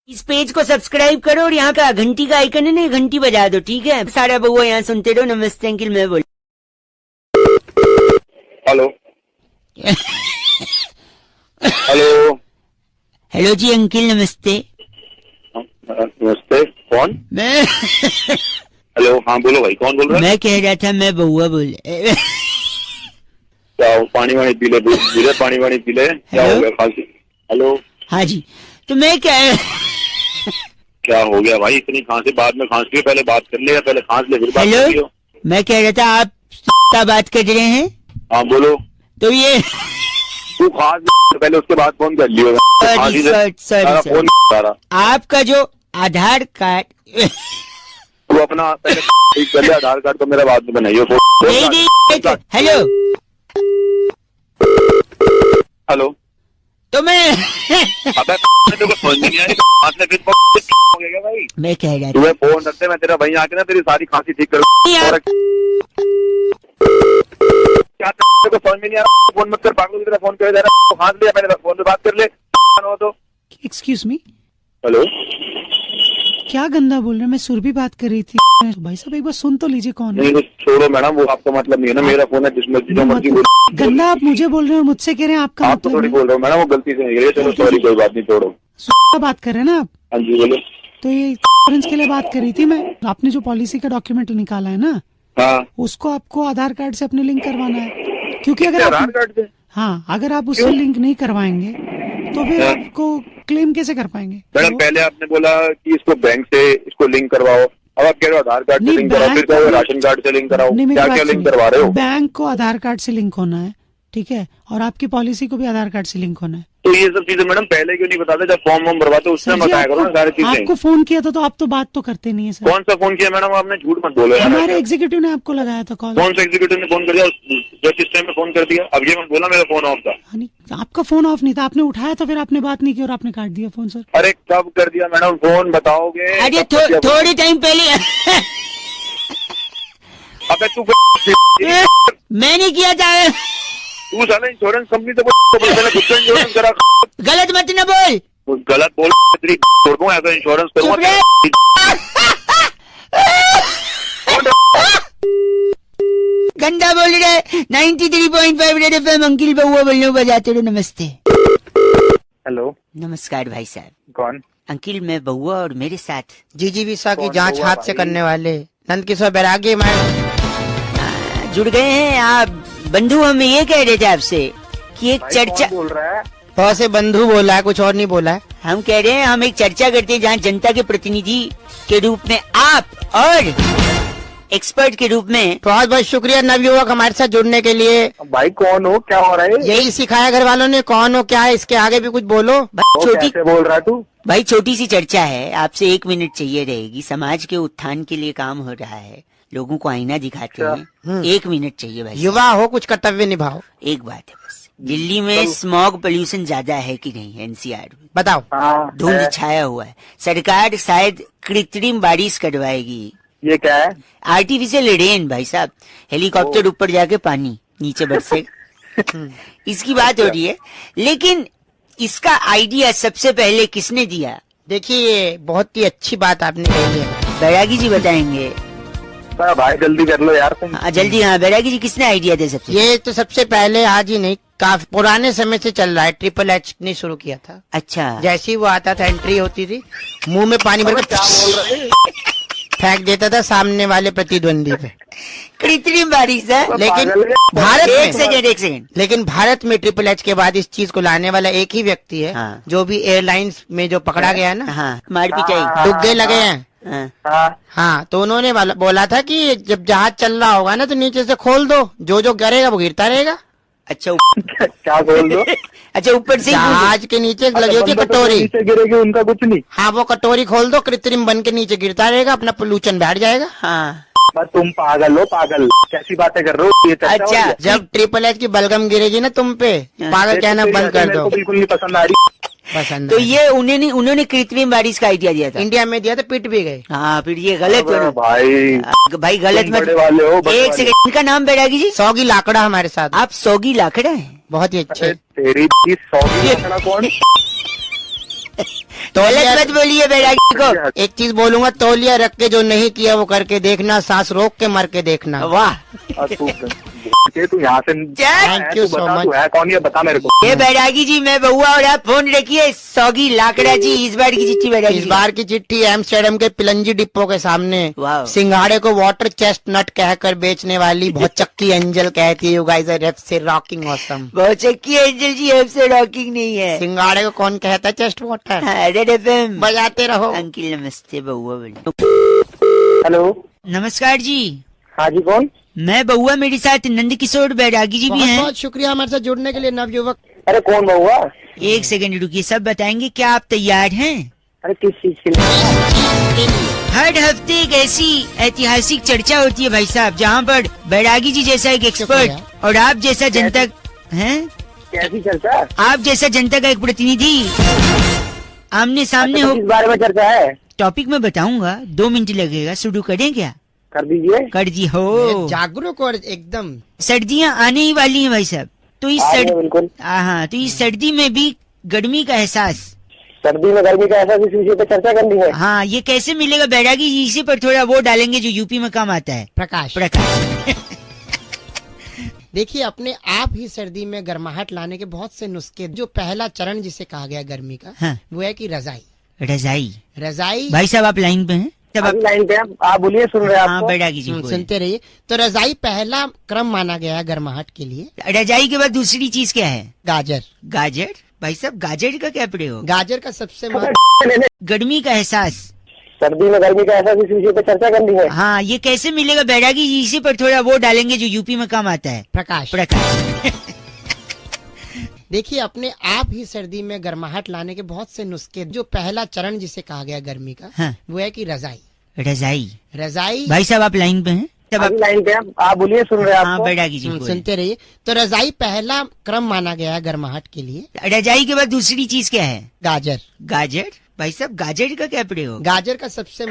इस पेज को सब्सक्राइब करो और यहाँ का घंटी का आइकन है ना, घंटी बजा दो, ठीक है? सारा बउआ यहाँ सुनते रहो। नमस्ते अंकिल, मैं बोल। हेलो। हेलो। हेलो जी अंकिल, नमस्ते। नमस्ते, कौन? मैं हेलो। हाँ बोलो भाई, कौन बोल रहा है? मैं कह रहा था मैं बउआ बोल। क्या पानी वानी पी ले, पानी वानी पी ले। क्या हो गया? खांसी? हेलो। हाँ जी, तो मैं क्या हो गया भाई? इतनी खांसी? बाद में खांस लियो, पहले बात कर ले, पहले खांस ले फिर बात कर लियो। मैं कह रहा था आप बात कर रहे हैं? हाँ बोलो। तो ये तू खांस पहले, उसके बाद फोन कर लियो। सॉरी। आपका जो आधार कार्ड, तू अपना पहले आधार कार्ड तो मेरा बाद में बनाइयो। नहीं। हेलो। हेलो। तो मैं अबे तो समझ नहीं आ रही। हो गया भाई? मैं कह रहा था फोन रखते, मैं तेरा भाई आके ना तेरी सारी खांसी ठीक करूँ। क्या तो समझ में नहीं आ रहा? फोन मत कर, पागल की तरह फोन कर दे रहा। खांस लिया मैंने, फोन पे बात कर ले। तो एक्सक्यूज मी। हेलो। क्या गंदा बोल रहे हैं? मैं सुरभि बात कर रही थी। भाई साहब एक बार सुन तो लीजिए कौन है। नहीं छोड़ो मैडम, वो आपका मतलब नहीं है ना। मेरा फोन है, जिसमें जो मर्जी गंदा आप मुझे बोल रहे हो, मुझसे कह रहे हैं आपका आप तो थोड़ी बोल रहे हो मैडम, वो गलती से नहीं। चलो सॉरी, कोई बात नहीं, छोड़ो। बात कर रहे हैं ना आप? हाँ जी बोलो। तो ये इंश्योरेंस के लिए बात कर रही थी मैं। आपने जो पॉलिसी का डॉक्यूमेंट निकाला है ना, हाँ, उसको आपको आधार कार्ड से अपने लिंक करवाना है। क्योंकि अगर आधार कार्ड से? हाँ, अगर आप उससे लिंक नहीं करवाएंगे तो फिर आपको क्लेम कैसे कर पाएंगे? मैडम पहले आपने बोला कि इसको बैंक से इसको लिंक करवाओ, अब आप कह रहे हो आधार कार्ड से नहीं, लिंक कराओ, फिर कहो राशन कार्ड से लिंक कराओ, नहीं, मेरी क्या बात क्या लिंक सुनिए। करवा रहे हो? बैंक को आधार कार्ड से लिंक होना है, ठीक है, और आपकी पॉलिसी को भी आधार कार्ड से लिंक होना है। तो ये सब चीजें मैडम पहले क्यों नहीं बताते? जब फॉर्म वॉर्म भरवाते उसमें सर जी, बताया करो ना सारी चीजें। आपको फोन किया था तो आप तो बात तो करते नहीं है सर। कौन सा फोन किया मैडम आपने? झूठ मत बोलो यार। हमारे एग्जीक्यूटिव ने आपको लगाया था कॉल। कौन सा एग्जीक्यूटिव ने फोन कर दिया? जस्ट इस टाइम में फोन कर दिया। अब ये मत बोला मेरा फोन ऑफ था। नहीं, आपका फोन ऑफ नहीं था, आपने उठाया तो फिर आपने बात नहीं की और आपने काट दिया फोन सर। अरे कब कर दिया मैडम फोन? बताओगे? अरे कब कर दिया फोन? थोड़े टाइम पहले अबे तू मैंने किया था। तू साला इंश्योरेंस कंपनी से मैंने खुद का इंश्योरेंस करा। गलत मत न बोल। गलत बोल तेरी छोड़ दूं, ऐसा इंश्योरेंस चुप करूंगा। रह। गंदा बोल रहे। 93.5 रेड एफएम अंकिल बउआ बोल बजाते रहो। नमस्ते। हेलो, नमस्कार भाई साहब। कौन? अंकिल मैं बउआ और मेरे साथ जीजी विशा की कौन जांच हुआ हाथ से भाई? करने वाले नंद किशोर बैरागी मैं जुड़ गए हैं आप। बंधु हम ये कह रहे थे आपसे कि एक भाई चर्चा, कौन बोल रहा है? बहुत से बंधु बोला है, कुछ और नहीं बोला है। हम कह रहे हैं हम एक चर्चा करते हैं जहाँ जनता के प्रतिनिधि के रूप में आप और एक्सपर्ट के रूप में। बहुत बहुत शुक्रिया नवयुवक हमारे साथ जुड़ने के लिए। भाई कौन हो? क्या हो रहा है? यही सिखाया घर वालों ने, कौन हो क्या है, इसके आगे भी कुछ बोलो। भाई छोटी कैसे बोल रहा है तू? भाई छोटी सी चर्चा है, आपसे 1 मिनट चाहिए रहेगी। समाज के उत्थान के लिए काम हो रहा है, लोगों को आईना दिखाते हैं। 1 मिनट चाहिए भाई। युवा हो, कुछ कर्तव्य निभाओ। एक बात है बस, दिल्ली में स्मॉग पोल्यूशन ज्यादा है कि नहीं? एनसीआर में बताओ। हाँ, धुंध है। छाया हुआ है। सरकार शायद कृत्रिम बारिश करवाएगी। ये क्या है? आर्टिफिशियल रेन भाई साहब। हेलीकॉप्टर ऊपर जाके पानी नीचे बरसे। इसकी बात हो रही है, लेकिन इसका आइडिया सबसे पहले किसने दिया? देखिए, बहुत ही अच्छी बात आपने कही है। बैरागी जी बताएंगे। अरे भाई जल्दी कर लो यार तुम। हाँ जल्दी। हाँ बैरागी जी, किसने आइडिया दिया सबसे? ये तो सबसे पहले आज ही नहीं, काफी पुराने समय से चल रहा है। ट्रिपल एच ने शुरू किया था। अच्छा। जैसे ही वो आता था, एंट्री होती थी, मुंह में पानी भर क्या बोल रहे हैं? फेंक देता था सामने वाले प्रतिद्वंदी पे। कृत्रिम बारिश है। लेकिन पागल है। भारत एक में, सेकेंड। लेकिन भारत में ट्रिपल एच के बाद इस चीज को लाने वाला एक ही व्यक्ति है। हाँ। जो भी एयरलाइंस में जो पकड़ा गया है ना, हाँ मार पिटाई। हाँ। दुग्गे लगे हैं। हाँ। हाँ, हाँ, तो उन्होंने बोला था कि जब जहाज चल रहा होगा ना तो नीचे से खोल दो, जो जो गिरेगा वो गिरता रहेगा। अच्छा क्या बोल दो? अच्छा ऊपर से ही खोल दो। जहाज के नीचे लगी होती है बंदा तो कटोरी। नीचे गिरेगी उनका कुछ नहीं। हाँ, वो कटोरी खोल दो, कृत्रिम बन के नीचे गिरता रहेगा, अपना पोल्यूशन बैठ जाएगा। हाँ बस तुम पागल हो, पागल। कैसी बातें कर रहे हो? ये चर्चा हो अच्छा। रही है? जब ट्रिपल एच की बलगम गिरेगी ना तुम पे, पागल कहना तेरी बंद ऐसे कर मेरे दो। को बिल्कुल नहीं पसंद आ रही। पसंद तो नहीं। ये उन्होंने कृत्रिम बारिश का आइडिया दिया था। इंडिया में दिया तो पिट भी गए। हाँ फिर ये गलत हो अबे ना। भाई भाई गलत तुम मत। बड़े वाले हो, बड़े एक वाले। सेकंड, इनका नाम बैरागी जी? सौगी लाकड़ा हमारे साथ। आप सौगी लाखड़ा हैं? बहुत ही अरे अच्छे। तेरी 100 लकड़ा कौन? गलत मत बोलिए बैरागी को। एक चीज बोलूंगा, तौलिया रख के जो नहीं किया वो करके देखना, सांस रोक के मर के देखना। वाह। तू यहाँ से Thank you तू बता, so much. तू है कौन? ये बता मेरे को। ये बैरागी जी, मैं बउआ और आप फोन रखिए। सौगी लाकड़ा जी, इस बार की चिट्ठी बैरागी इस जी। बार की चिट्ठी एम्स्टर्डम के पिलंजी डिपो के सामने वाह। सिंघाड़े को वाटर चेस्ट नट कहकर बेचने वाली बहुत चक्की एंजल कहती है, यू गाइस आर से रॉकिंग ऑसम। बहुत चक्की एंजल जी, हमसे रॉकिंग नहीं है। सिंघाड़े को कौन कहता है चेस्ट वाटर? रेड एफएम बजाते रहो। अंकिल नमस्ते बउआ बोलिए। हेलो, नमस्कार जी, हाँ जी कौन? मैं बउआ, मेरे साथ नंद किशोर बैरागी जी भी बहुत हैं। बहुत शुक्रिया हमारे साथ जुड़ने के लिए नवयुवक। अरे कौन बहुआ? एक सेकंड रुकिए, सब बताएंगे। क्या आप तैयार हैं? अरे किस चीज के लिए? हर हफ्ते एक ऐसी ऐतिहासिक चर्चा होती है भाई साहब, जहाँ पर बैरागी जी जैसा एक एक्सपर्ट शुक्रिया। और आप जैसा जनता हैं, कैसी चर्चा? आप जैसा जनता का एक प्रतिनिधि आमने सामने अच्छा, हो। तो किस बारे में चर्चा है? टॉपिक में बताऊंगा, 2 मिनट लगेगा। शुरू करें क्या? कर दीजिए। कर दी हो। जागरूक और एकदम। सर्दियाँ आने ही वाली हैं भाई साहब, तो इस आ रही है बिल्कुल। हाँ, तो इस सर्दी में भी गर्मी का एहसास, सर्दी में गर्मी का ऐसा किस विषय पे चर्चा करनी है? हाँ ये कैसे मिलेगा बैरागी जी? इसी पर थोड़ा वो डालेंगे जो यूपी में काम आता है, प्रकाश। प्रकाश। देखिए, अपने आप ही सर्दी में गर्माहट लाने के बहुत से नुस्खे। जो पहला चरण जिसे कहा गया गर्मी का, हाँ। वो है कि रजाई। रजाई। रजाई भाई साहब आप लाइन पे हैं? तब अभी लाइन पे आप बोलिए, सुन रहे हैं हाँ आपको। बैरागी जी बोलिए। सुनते रहिए। तो रजाई पहला क्रम माना गया है गर्माहट के लिए। रजाई के बाद दूसरी चीज क्या है? गाजर। गाजर। भाई साहब गाजर का क्या प्रयोग? गाजर का सबसे गर्मी का एहसास। सर्दी में गर्मी का ऐसा इस विषय पे चर्चा करनी है। हाँ, ये कैसे मिलेगा बैरागी जी? इसी पर थोड़ा वो डालेंगे जो यूपी में काम आता है, प्रकाश। देखिए, अपने आप ही सर्दी में गर्माहट लाने के बहुत से नुस्खे। जो पहला चरण जिसे कहा गया गर्मी का, हाँ। वो है कि रजाई। रजाई भाई साहब आप लाइन पे हैं? तब लाइन पे आप बोलिए, सुन रहे हैं हाँ, आपको। बैरागी जी सुनते रहिए। तो रजाई पहला क्रम माना गया है गर्माहट के लिए। रजाई के बाद दूसरी चीज क्या है? गाजर। भाई साहब गाजर का क्या प्रयोग? गाजर का सबसे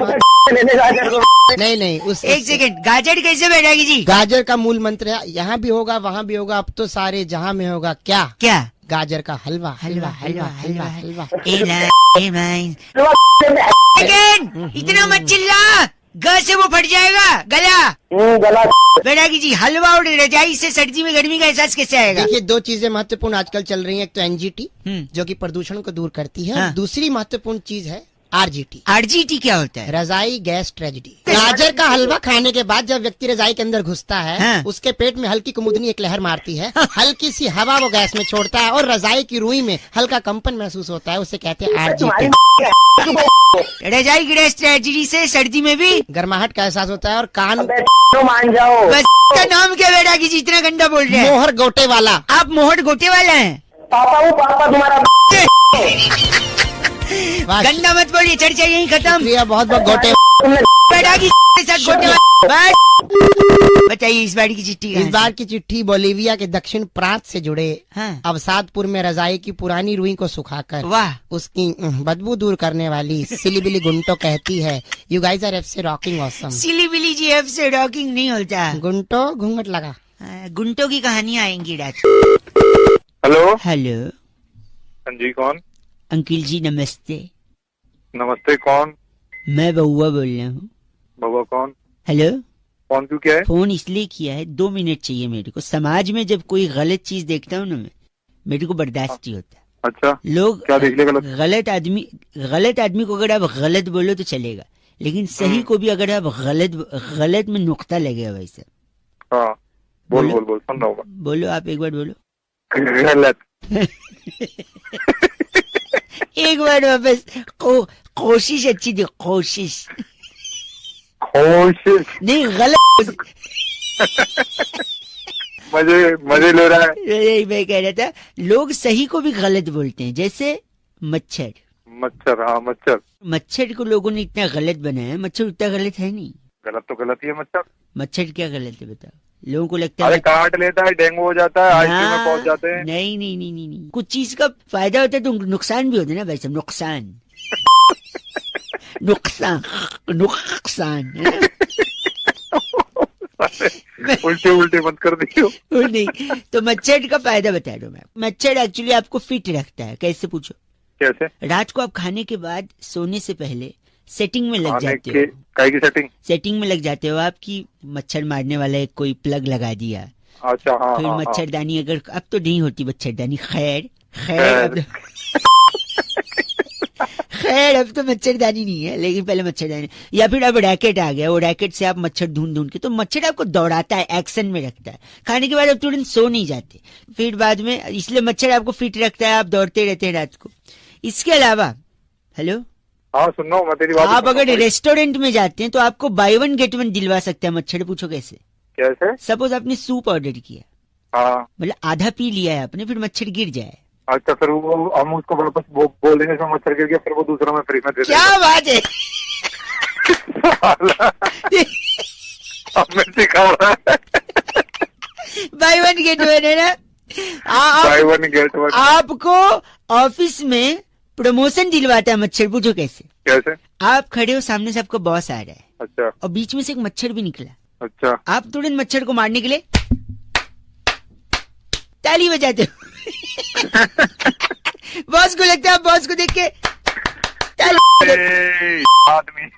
नहीं उस एक सेकंड, गाजर कैसे बैरागी जी? गाजर का मूल मंत्र है, यहाँ भी होगा वहाँ भी होगा, अब तो सारे जहाँ में होगा क्या गाजर का हलवा। इतना मत चिल्ला, ग से वो फट जाएगा गला। बैरागी जी, हलवा और रजाई से सर्दी में गर्मी का एहसास कैसे आएगा? देखिए, दो चीजें महत्वपूर्ण आजकल चल रही हैं। एक तो एनजीटी जो कि प्रदूषण को दूर करती है। हाँ। दूसरी महत्वपूर्ण चीज है आरजीटी क्या होता है? रजाई गैस ट्रेजेडी। गाजर का हलवा खाने के बाद जब व्यक्ति रजाई के अंदर घुसता है, हाँ। उसके पेट में हल्की कुमुदनी एक लहर मारती है, हल्की सी हवा वो गैस में छोड़ता है और रजाई की रुई में हल्का कंपन महसूस होता है, उसे कहते हैं आरजीटी। रजाई गैस ट्रेजेडी से सर्दी में भी गर्माहट का एहसास होता है। और कान मान जाओ। बस का नाम क्या बैरागी जी? इतना गंदा बोल रहे हैं। मोहर गोटे वाला। आप मोहर गोटे वाला हैं? पापा तुम्हारा गंदा मत बोलिए, चर्चा यही खत्म। बहुत गोटे बैरागी के साथ गोटे वाला। बताइए इस बार की चिट्ठी। इस बार की चिट्ठी बोलीविया के दक्षिण प्रांत से जुड़े हाँ। अवसादपुर में रजाई की पुरानी रुई को सुखाकर वाह उसकी बदबू दूर करने वाली सिलीबिली गुंटो कहती है, यू गाइस आर एफ से रॉकिंग ऑसम। सिलीबिली जी एफ से रॉकिंग नहीं होता। गुंटो घूंघट लगा। गुंटो की कहानियाँ आएंगी रात। हेलो। हाँ जी, कौन? अंकिल जी नमस्ते। नमस्ते, कौन? मैं बउआ बोल रहा हूँ। बाबा कौन? हेलो। कौन क्यों, क्या है? फोन इसलिए किया है, 2 मिनट चाहिए मेरे को। समाज में जब कोई गलत चीज देखता हूँ ना, मैं मेरे को बर्दाश्त नहीं होता। अच्छा, लोग क्या देख लिया? गलत आदमी को अगर आप गलत बोलो तो चलेगा, लेकिन सही को भी अगर आप गलत में नुक्ता लगेगा भाई साहब। हाँ, बोल सुन रहा हूँ। बोलो, आप एक बार बोलो। गलत। एक बार वापस कोशिश अच्छी थी, कोशिश नहीं, गलत। मजे ले रहा है। यही मैं कह रहा था, लोग सही को भी गलत बोलते हैं। जैसे मच्छर। हाँ, मच्छर को लोगों ने इतना गलत बनाया। मच्छर उतना गलत है नहीं। गलत तो गलत ही है मच्छर। मच्छर क्या गलत है बताओ? लोगों को लगता है अरे काट लेता है, डेंगू हो जाता है, आईसीयू में पहुंच जाते हैं। नहीं, कुछ चीज का फायदा होता है तो नुकसान भी होता है ना भाई साहब। नुकसान उल्टे मत कर दियो। नहीं, तो मच्छर का फायदा बता दो मैं। मच्छर एक्चुअली आपको फिट रखता है। कैसे पूछो? कैसे? रात को आप खाने के बाद सोने से पहले सेटिंग में लग जाते हो। काय की सेटिंग में लग जाते हो आपकी। मच्छर मारने वाला एक कोई प्लग लगा दिया। अच्छा, हाँ। फिर मच्छरदानी, अगर अब तो नहीं होती मच्छरदानी, खैर अब तो मच्छरदानी नहीं है, लेकिन पहले मच्छरदानी। या फिर अब रैकेट आ गया, वो रैकेट से आप मच्छर ढूंढ के, तो मच्छर आपको दौड़ाता है, एक्शन में रखता है। खाने के बाद आप तुरंत सो नहीं जाते फिर बाद में, इसलिए मच्छर आपको फिट रखता है, आप दौड़ते रहते हैं रात को। इसके अलावा हेलो, हाँ सुन रहा हूँ मैं तेरी बात। आप अगर रेस्टोरेंट में जाते हैं तो आपको बाय 1 गेट 1 दिलवा सकता है मच्छर। पूछो कैसे? सपोज आपने सूप ऑर्डर किया, हाँ, मतलब आधा पी लिया है आपने, फिर मच्छर गिर जाए। अच्छा, फिर वो हम उसको वापस बोल देंगे इसमें मच्छर गिर गया, फिर वो दूसरा में फ्री में दे देगा। क्या बात है। अब मैं सिखा रहा है। बाय 1 गेट 1 है ना। बाय 1 गेट 1 आपको ऑफिस में प्रमोशन दिलवाता है मच्छर। पूछो कैसे? आप खड़े हो, सामने से आपका बॉस आ रहा है, अच्छा, और बीच में से एक मच्छर भी निकला, अच्छा, आप तुरंत मच्छर को मारने के लिए ताली बजाते हो। बॉस को लगता है, बॉस को देख के आदमी।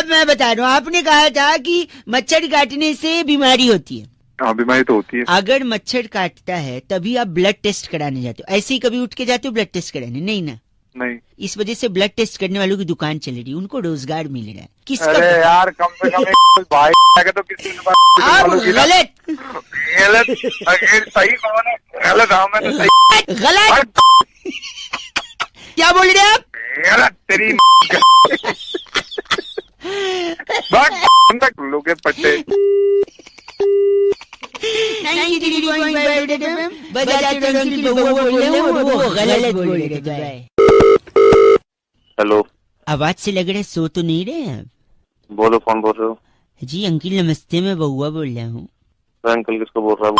मैं बता रहा हूँ, आपने कहा था कि मच्छर काटने से बीमारी होती है। हाँ, बीमारी तो होती है। अगर मच्छर काटता है तभी आप ब्लड टेस्ट कराने जाते हो। ऐसे ही कभी उठ के जाते हो ब्लड टेस्ट कराने? नहीं ना। नहीं। इस वजह से ब्लड टेस्ट करने वालों की दुकान चल रही है, उनको रोजगार मिल रहा है। किसका? अरे यार कम से कम एक भाई के तो किसी के पास आप गलत गलत सही कौन है? गलत हाँ मैं तो सही गलत क्या बोल रहे हैं आप? गलत तेरी लोगे पट्टे। हेलो, आवाज से लग रहा है सो तो नहीं रहे हैं आप? बोलो कौन बोल रहे हो? जी अंकिल नमस्ते, मैं बउआ बोल रहा हूँ। अंकल किसको बोल रहा है?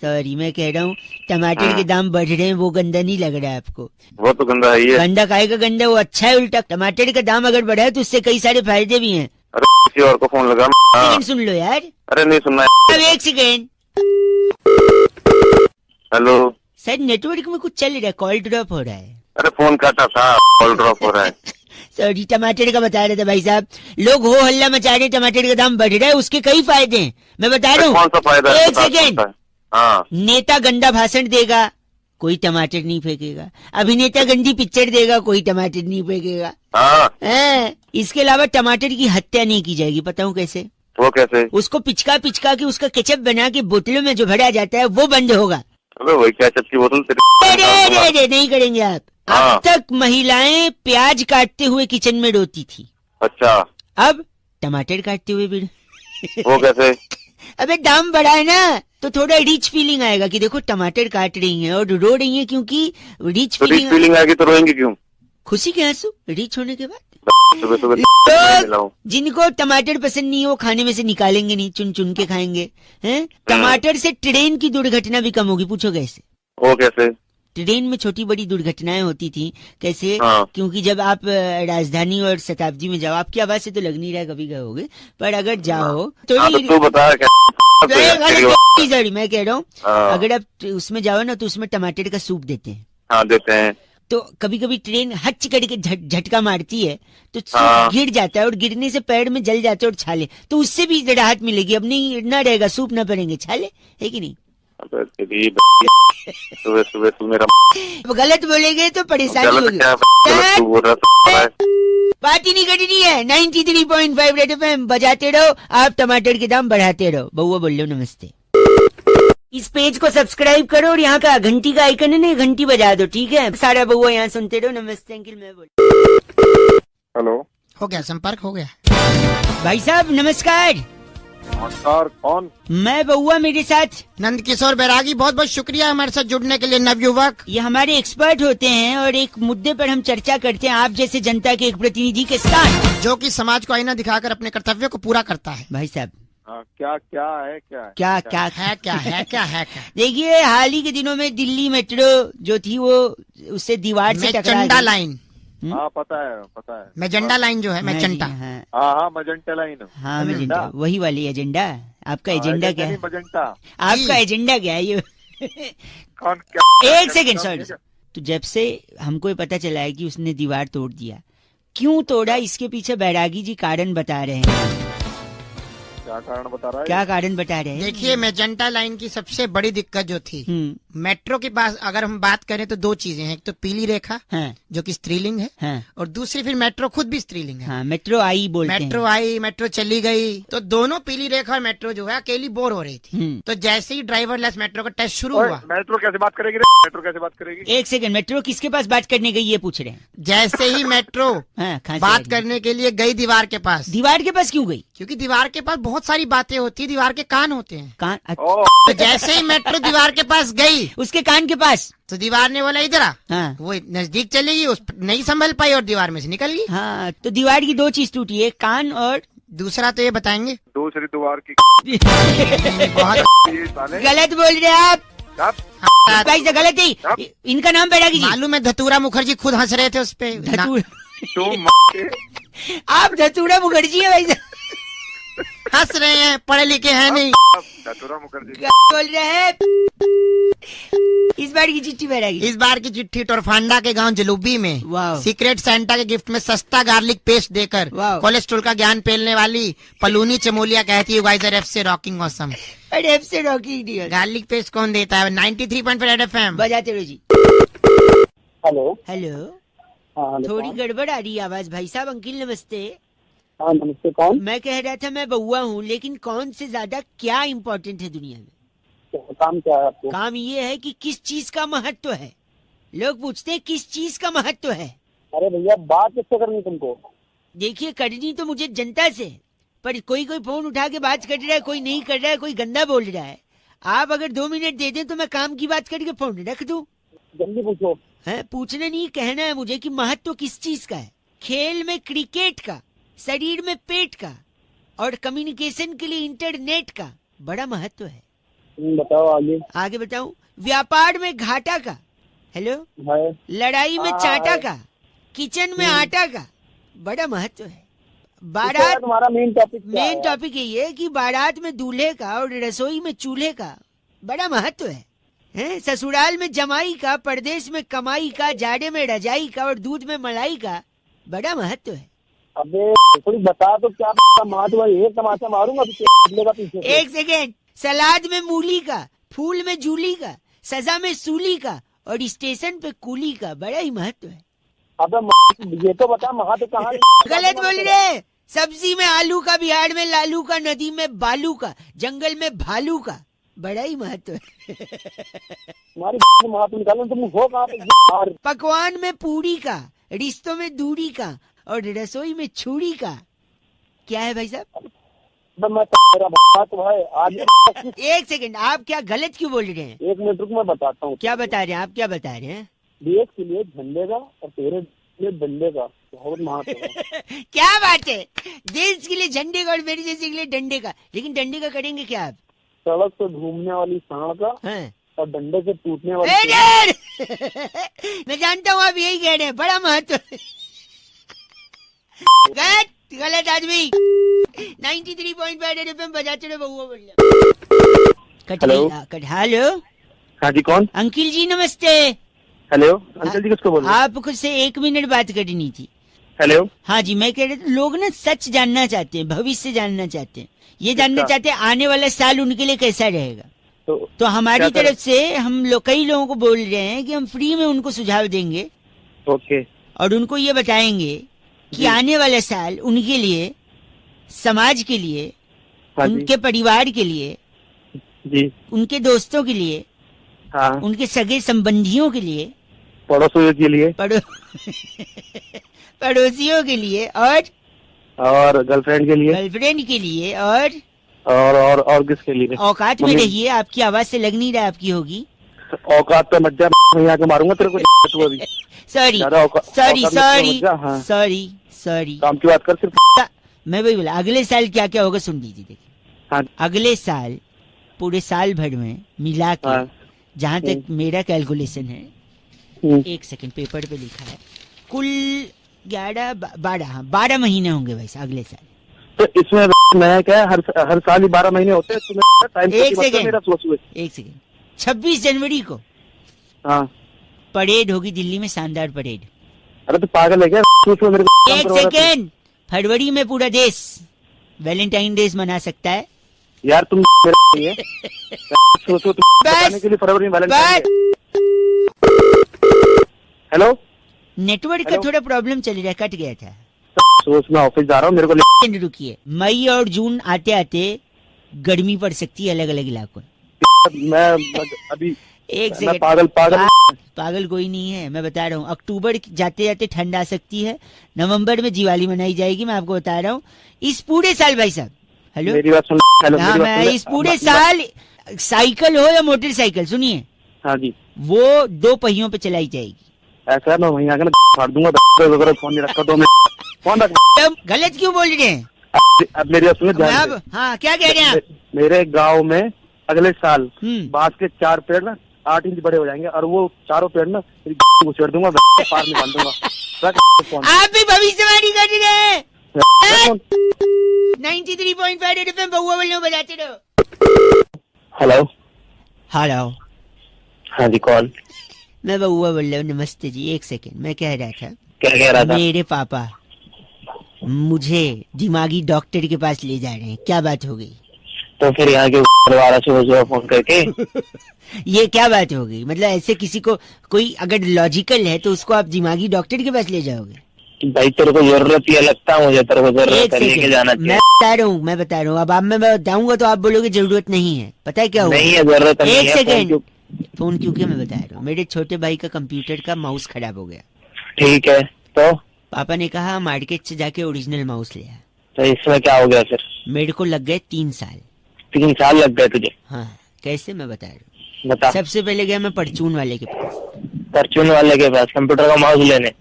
सॉरी मैं कह रहा हूँ टमाटर के दाम बढ़ रहे हैं, वो गंदा नहीं लग रहा है आपको? वो तो गंदा है ही है। गंदा काहे का गंदा, वो अच्छा है। उल्टा टमाटर का दाम अगर बढ़ा है तो उससे कई सारे फायदे भी हैं। अरे किसी और को फोन लगा। सेकंड सुन लो यार। अरे नहीं सुनना अब एक सेकेंड। हेलो सर नेटवर्क में कुछ चल रहा है, कॉल ड्रॉप हो रहा है। अरे फोन काटा था, कॉल ड्रॉप हो रहा है। सॉरी टमाटर का बता रहे थे भाई साहब, लोग हो हल्ला मचा रहे, टमाटर का दाम बढ़ रहा है, उसके कई फायदे हैं मैं बता रहा हूँ। कौन सा फायदा? एक सेकेंड। हाँ, नेता गंदा भाषण देगा, कोई टमाटर नहीं फेंकेगा। अभिनेता गंदी पिक्चर देगा, कोई टमाटर नहीं फेंकेगा। हाँ। इसके अलावा टमाटर की हत्या नहीं की जाएगी, बताऊं कैसे? वो कैसे? उसको पिचका पिचका के उसका केचप बना के बोतलों में जो भरा जाता है वो बंद होगा। अबे वही केचप की बोतल अरे नहीं करेंगे आप। हाँ। अब तक महिलाएं प्याज काटते हुए किचन में रोती थी, अच्छा अब टमाटर काटते हुए भी। वो कैसे? अबे दाम बढ़ा है ना तो थोड़ा रिच फीलिंग आएगा कि देखो टमाटर काट रही हैं और रो रही हैं, क्योंकि रिच तो रिच फीलिंग आएगी तो रोएंगे क्यों? खुशी के आंसू रिच होने के बाद। सुबह सुबह जिनको टमाटर पसंद नहीं है वो खाने में से निकालेंगे नहीं, चुन चुन के खाएंगे हैं। टमाटर से ट्रेन की दुर्घटना भी कम होगी, पूछो कैसे? वो कैसे? ट्रेन में छोटी बड़ी दुर्घटनाएं होती थी, कैसे? हाँ। क्योंकि जब आप राजधानी और शताब्दी में जाओ, आपकी आवाज से तो लग नहीं रहा कभी गए होगे, पर अगर जाओ तो तू बता सॉरी मैं कह रहा हूँ, अगर आप उसमें जाओ ना तो उसमें टमाटर का सूप देते हैं। हाँ देते हैं। तो कभी कभी ट्रेन हच करके झटका मारती है तो सूप गिर जाता है और गिरने से पैर में जल जाते हैं और छाले, तो उससे भी राहत मिलेगी। अब नहीं ना रहेगा, सूप ना पड़ेंगे, छाले है कि नहीं? सुबह सुबह तू मेरा गलत बोलेंगे तो परेशानी होगी। बात ही नहीं करनी है। 93.5 रेड एफएम बजाते रहो, आप टमाटर के दाम बढ़ाते रहो। बउआ बोल लो नमस्ते। इस पेज को सब्सक्राइब करो और यहाँ का घंटी का आइकन है ना, घंटी बजा दो, ठीक है? सारा बउआ यहाँ सुनते रहो। नमस्ते अंकिल, मैं बोल। हेलो, हो गया, संपर्क हो गया। भाई साहब नमस्कार। नमस्कार, कौन? मैं बउआ, मेरे साथ नंद किशोर बैरागी। बहुत बहुत शुक्रिया हमारे साथ जुड़ने के लिए नवयुवक। ये हमारे एक्सपर्ट होते हैं और एक मुद्दे पर हम चर्चा करते हैं आप जैसे जनता के एक प्रतिनिधि के साथ, जो कि समाज को आईना दिखाकर अपने कर्तव्यों को पूरा करता है। भाई साहब क्या क्या है? क्या है? क्या क्या है क्या है क्या है क्या? देखिए हाल ही के दिनों में दिल्ली मेट्रो जो थी वो उससे दीवार से टकरा मेजेंटा गई। लाइन। हाँ पता है। मेजेंटा लाइन जो है, हाँ जी, मेजेंटा। हाँ हाँ मजेंटा लाइन। हाँ मेजेंटा, वही वाली एजेंडा। आपका एजेंडा क्या है? मजेंटा। आपका एजेंडा क्या है ये? कौन क्या? एक सेकंड सॉरी। तो जब से हमको ये पता चला है कि उसने दीवार तोड़ दिया, क्यों तोड़ा इसके पीछे बैरागी जी कारण बता रहे हैं। क्या कारण बता रहा है? क्या कारण बता रहे हैं? देखिए मेजेंटा लाइन की सबसे बड़ी दिक्कत जो थी, मेट्रो के पास अगर हम बात करें तो दो चीजें हैं। एक तो पीली रेखा हाँ, जो कि स्त्रीलिंग है, हाँ, और दूसरी फिर मेट्रो खुद भी स्त्रीलिंग है। हाँ, मेट्रो आई बोलते हैं। मेट्रो आई, मेट्रो चली गई, तो दोनों पीली रेखा और मेट्रो जो है अकेली बोर हो रही थी। तो जैसे ही ड्राइवरलेस मेट्रो का टेस्ट शुरू हुआ, मेट्रो कैसे बात करेगी? मेट्रो कैसे बात करेगी? एक सेकंड, मेट्रो किसके पास बात करने गई ये पूछ रहे हैं? जैसे ही मेट्रो हाँ, बात करने के लिए गई दीवार के पास। दीवार के पास क्यों गई? क्योंकि दीवार के पास बहुत सारी बातें होती है, दीवार के कान होते हैं। कान? तो जैसे ही मेट्रो दीवार के पास गई, उसके कान के पास, तो दीवार ने बोला इधर आ। हाँ, वो नजदीक चली गई, उस नहीं संभल पाई और दीवार में से निकल गई। हाँ, तो दीवार की दो चीज टूटी, एक कान और दूसरा तो ये बताएंगे। दूसरी दीवार की बहुत गलत बोल रहे हैं आप भाई से, गलत ही। इनका नाम बैरागी जी। मालूम है धतूरा मुखर्जी खुद हंस रहे थे उस पे। आप धतूरा मुखर्जी है भाई साहब, हंस रहे हैं, पढ़े लिखे हैं नहीं। धतूरा मुखर्जी क्या बोल रहे हैं? इस बार की चिट्ठी बैरागी। इस बार की चिट्ठी टोरफांडा के गांव जलूबी में वाह। सीक्रेट सेंटा के गिफ्ट में सस्ता गार्लिक पेस्ट देकर वाह। कोलेस्ट्रॉल का ज्ञान पेलने वाली पलूनी चमोलिया कहती है गाइस एफ से रॉकिंग ऑसम। अरे एफ से रॉकिंग गार्लिक पेस्ट कौन देता है? 93.5 एफएम बजाते रहो जी। हेलो। हेलो, हाँ हेलो, थोड़ी कौन? गड़बड़ आ रही है आवाज भाई साहब। अंकिल नमस्ते। हाँ नमस्ते, कौन? मैं कह रहा था मैं बउआ हूँ, लेकिन कौन से ज्यादा क्या इम्पोर्टेंट है दुनिया में? काम क्या है आपको? काम ये है कि किस चीज का महत्व है। लोग पूछते हैं किस चीज का महत्व है। अरे भैया बात किससे करनी तुमको? देखिए, करनी तो मुझे जनता से, पर कोई कोई फोन उठा के बात कर रहा है, कोई नहीं कर रहा है, कोई गंदा बोल रहा है। आप अगर 2 मिनट दे दें तो मैं काम की बात करके फोन रख दूं। जल्दी पूछो। है पूछना नहीं, कहना है मुझे कि महत्व किस चीज का है। खेल में क्रिकेट का, शरीर में पेट का, और कम्युनिकेशन के लिए इंटरनेट का बड़ा महत्व है। बताओ आगे। आगे बताऊं? व्यापार में घाटा का, हेलो, है। लड़ाई में हाँ, चाटा है। का, किचन में आटा का बड़ा महत्व है। इसका बारात, तुम्हारा मेन टॉपिक क्या मेन है? टॉपिक यही है कि बारात में दूल्हे का और रसोई में चूल्हे का बड़ा महत्व है। हैं? ससुराल में जमाई का, परदेश में कमाई का, जाड़े में रजाई का और दूध में मलाई का बड़ा महत्व है। अबे थोड़ी बता तो क्या महत्व है। एक तमाचा मारूंगा तो पीछे से। एक सेकेंड। सलाद में मूली का, फूल में जूली का, सजा में सूली का और स्टेशन पे कूली का बड़ा ही महत्व है। अबे ये तो बता महत्व कहाँ? गलत बोल रहे। सब्जी में आलू का, बिहार में लालू का, नदी में बालू का, जंगल में भालू का बड़ा ही महत्व है। तुम्हारी महत्व निकालो तुम हो कहाँ पे? पकवान में पूरी का, रिश्तों में दूरी का और रसोई में छुरी का क्या है भाई साहब? मैं तेरा महत्व है आज। एक सेकंड, आप क्या गलत क्यों बोल रहे हैं? 1 मिनट रुक, मैं बताता हूँ। क्या बता रहे हैं आप? क्या बता रहे हैं? देश के लिए झंडे का और तेरे लिए डंडे का बहुत महत्व है। क्या बात है? देश के लिए झंडे का और मेरे जैसे के लिए डंडे का। लेकिन डंडे का करेंगे क्या आप? सड़क से घूमने वाली सांड का हाँ। और डंडे से टूटने वाली मैं जानता हूँ आप यही कह रहे हैं, बड़ा महत्व है। गलत, गलत आदमी। 93.5 FM बजाते रहे बउआ बोल। हेलो। हाँ जी, कौन? अंकिल जी नमस्ते। हेलो अंकल जी, किसको बोल रहे? आपको से 1 मिनट बात करनी थी। हेलो। हाँ जी, मैं कह रहा था लोग ना सच जानना चाहते हैं, भविष्य जानना चाहते हैं, ये जानना चाहते हैं आने वाला साल उनके लिए कैसा रहेगा। तो हमारी तरफ से हम लोग कई लोगों को बोल रहे हैं कि हम फ्री में उनको सुझाव देंगे। ओके। और उनको ये बताएंगे कि आने वाला साल उनके लिए, समाज के लिए, उनके परिवार के लिए जी, उनके दोस्तों के लिए, हाँ, उनके सगे संबंधियों के लिए, पड़ोसियों के लिए, पड़ोसियों के लिए और गर्लफ्रेंड के लिए, गर्लफ्रेंड के लिए और किसके लिए? औकात में रहिए, आपकी आवाज से लग नहीं रहा आपकी होगी। औकात पे मत जा, यहाँ के मारूंगा तेरे को। तू अभी सॉरी काम की बात कर सिर्फ। मैं वही बोला, अगले साल क्या क्या होगा सुन लीजिए। देखिए, हाँ। अगले साल पूरे साल भर में मिला के, हाँ। जहाँ तक मेरा कैलकुलेशन है, 1 सेकंड पेपर पे लिखा है, कुल 12 महीने होंगे वैसे अगले साल। तो इसमें नया क्या है? हर साल ही 12 महीने होते हैं। एक सेकंड, 26 जनवरी को हाँ परेड होगी दिल्ली में, शानदार परेड। अरे तो पागल है क्या? मेरे को 1 सेकेंड, फरवरी में पूरा देश वैलेंटाइन डे मना सकता है यार। तुम सोचो बताने के लिए फरवरी में वैलेंटाइन डे। हेलो, नेटवर्क का थोड़ा प्रॉब्लम चल रहा है, कट गया था। सोच, मैं ऑफिस जा रहा हूँ, मेरे को रुकिए। मई और जून आते आते गर्मी पड़ सकती है अलग अलग इलाकों में। मैं अभी 1 सेकंड, पागल कोई नहीं है, मैं बता रहा हूँ। अक्टूबर जाते जाते ठंड आ सकती है, नवंबर में दिवाली मनाई जाएगी, मैं आपको बता रहा हूँ। इस पूरे साल भाई साहब, हेलो मेरी बात सुन। हाँ, मैं इस पूरे साल साइकिल हो या मोटरसाइकिल, सुनिए, हाँ जी, वो 2 पहियों पे चलाई जाएगी। ऐसा है, मैं वहीं आकर फाड़ दूंगा। फोन नहीं रखा तो मैं फोन रख। गलत क्यों बोल रहे हैं? अब मेरी बात सुनिए। हाँ, क्या कह रहे हैं आप? मेरे गाँव में अगले साल हम्म। बांस के 4 पेड़ ना 8 इंच बड़े हो जाएंगे, और वो चारों पेड़ ना उछेड़ दूंगा, पार निकाल दूंगा। आप भी भविष्यवाणी कर रहे हैं। 93.5 FM बउआ बोलने बजाते रहो। हेलो। हेलो, हाँ जी, कौन? मैं बउआ बोल रहा हूँ। नमस्ते जी। 1 सेकेंड, मैं कह रहा था, क्या कह रहा था? मेरे पापा मुझे दिमागी डॉक्टर के पास ले जा रहे हैं, क्या बात हो गई? तो फिर यहाँ के दोबारा सुबह फोन करके ये क्या बात हो गई? मतलब ऐसे किसी को कोई अगर लॉजिकल है तो उसको आप दिमागी डॉक्टर के पास ले जाओगे? भाई तेरे को जरूरत ये लगता है, मुझे तेरे को जरूरत एक है, लेके सेकंड, जाना मैं चाहिए। बता रहा हूँ अब आप मैं बताऊंगा तो आप बोलोगे जरूरत नहीं है। पता है क्या हुआ? नहीं है, जरूरत नहीं एक है। सेकंड, फोन क्योंकि मैं बता रहा हूँ, मेरे छोटे भाई का कंप्यूटर का माउस खराब हो गया। ठीक है, तो पापा ने कहा मार्केट से जाके ओरिजिनल माउस ले आ। तो इसमें क्या हो गया फिर? मेरे को लग गए 3 साल। 3 साल लग गए तुझे? हाँ, कैसे मैं बता रहा हूँ। बता। सबसे पहले गया मैं परचून वाले के पास। परचून वाले के पास कंप्यूटर का माउस लेने?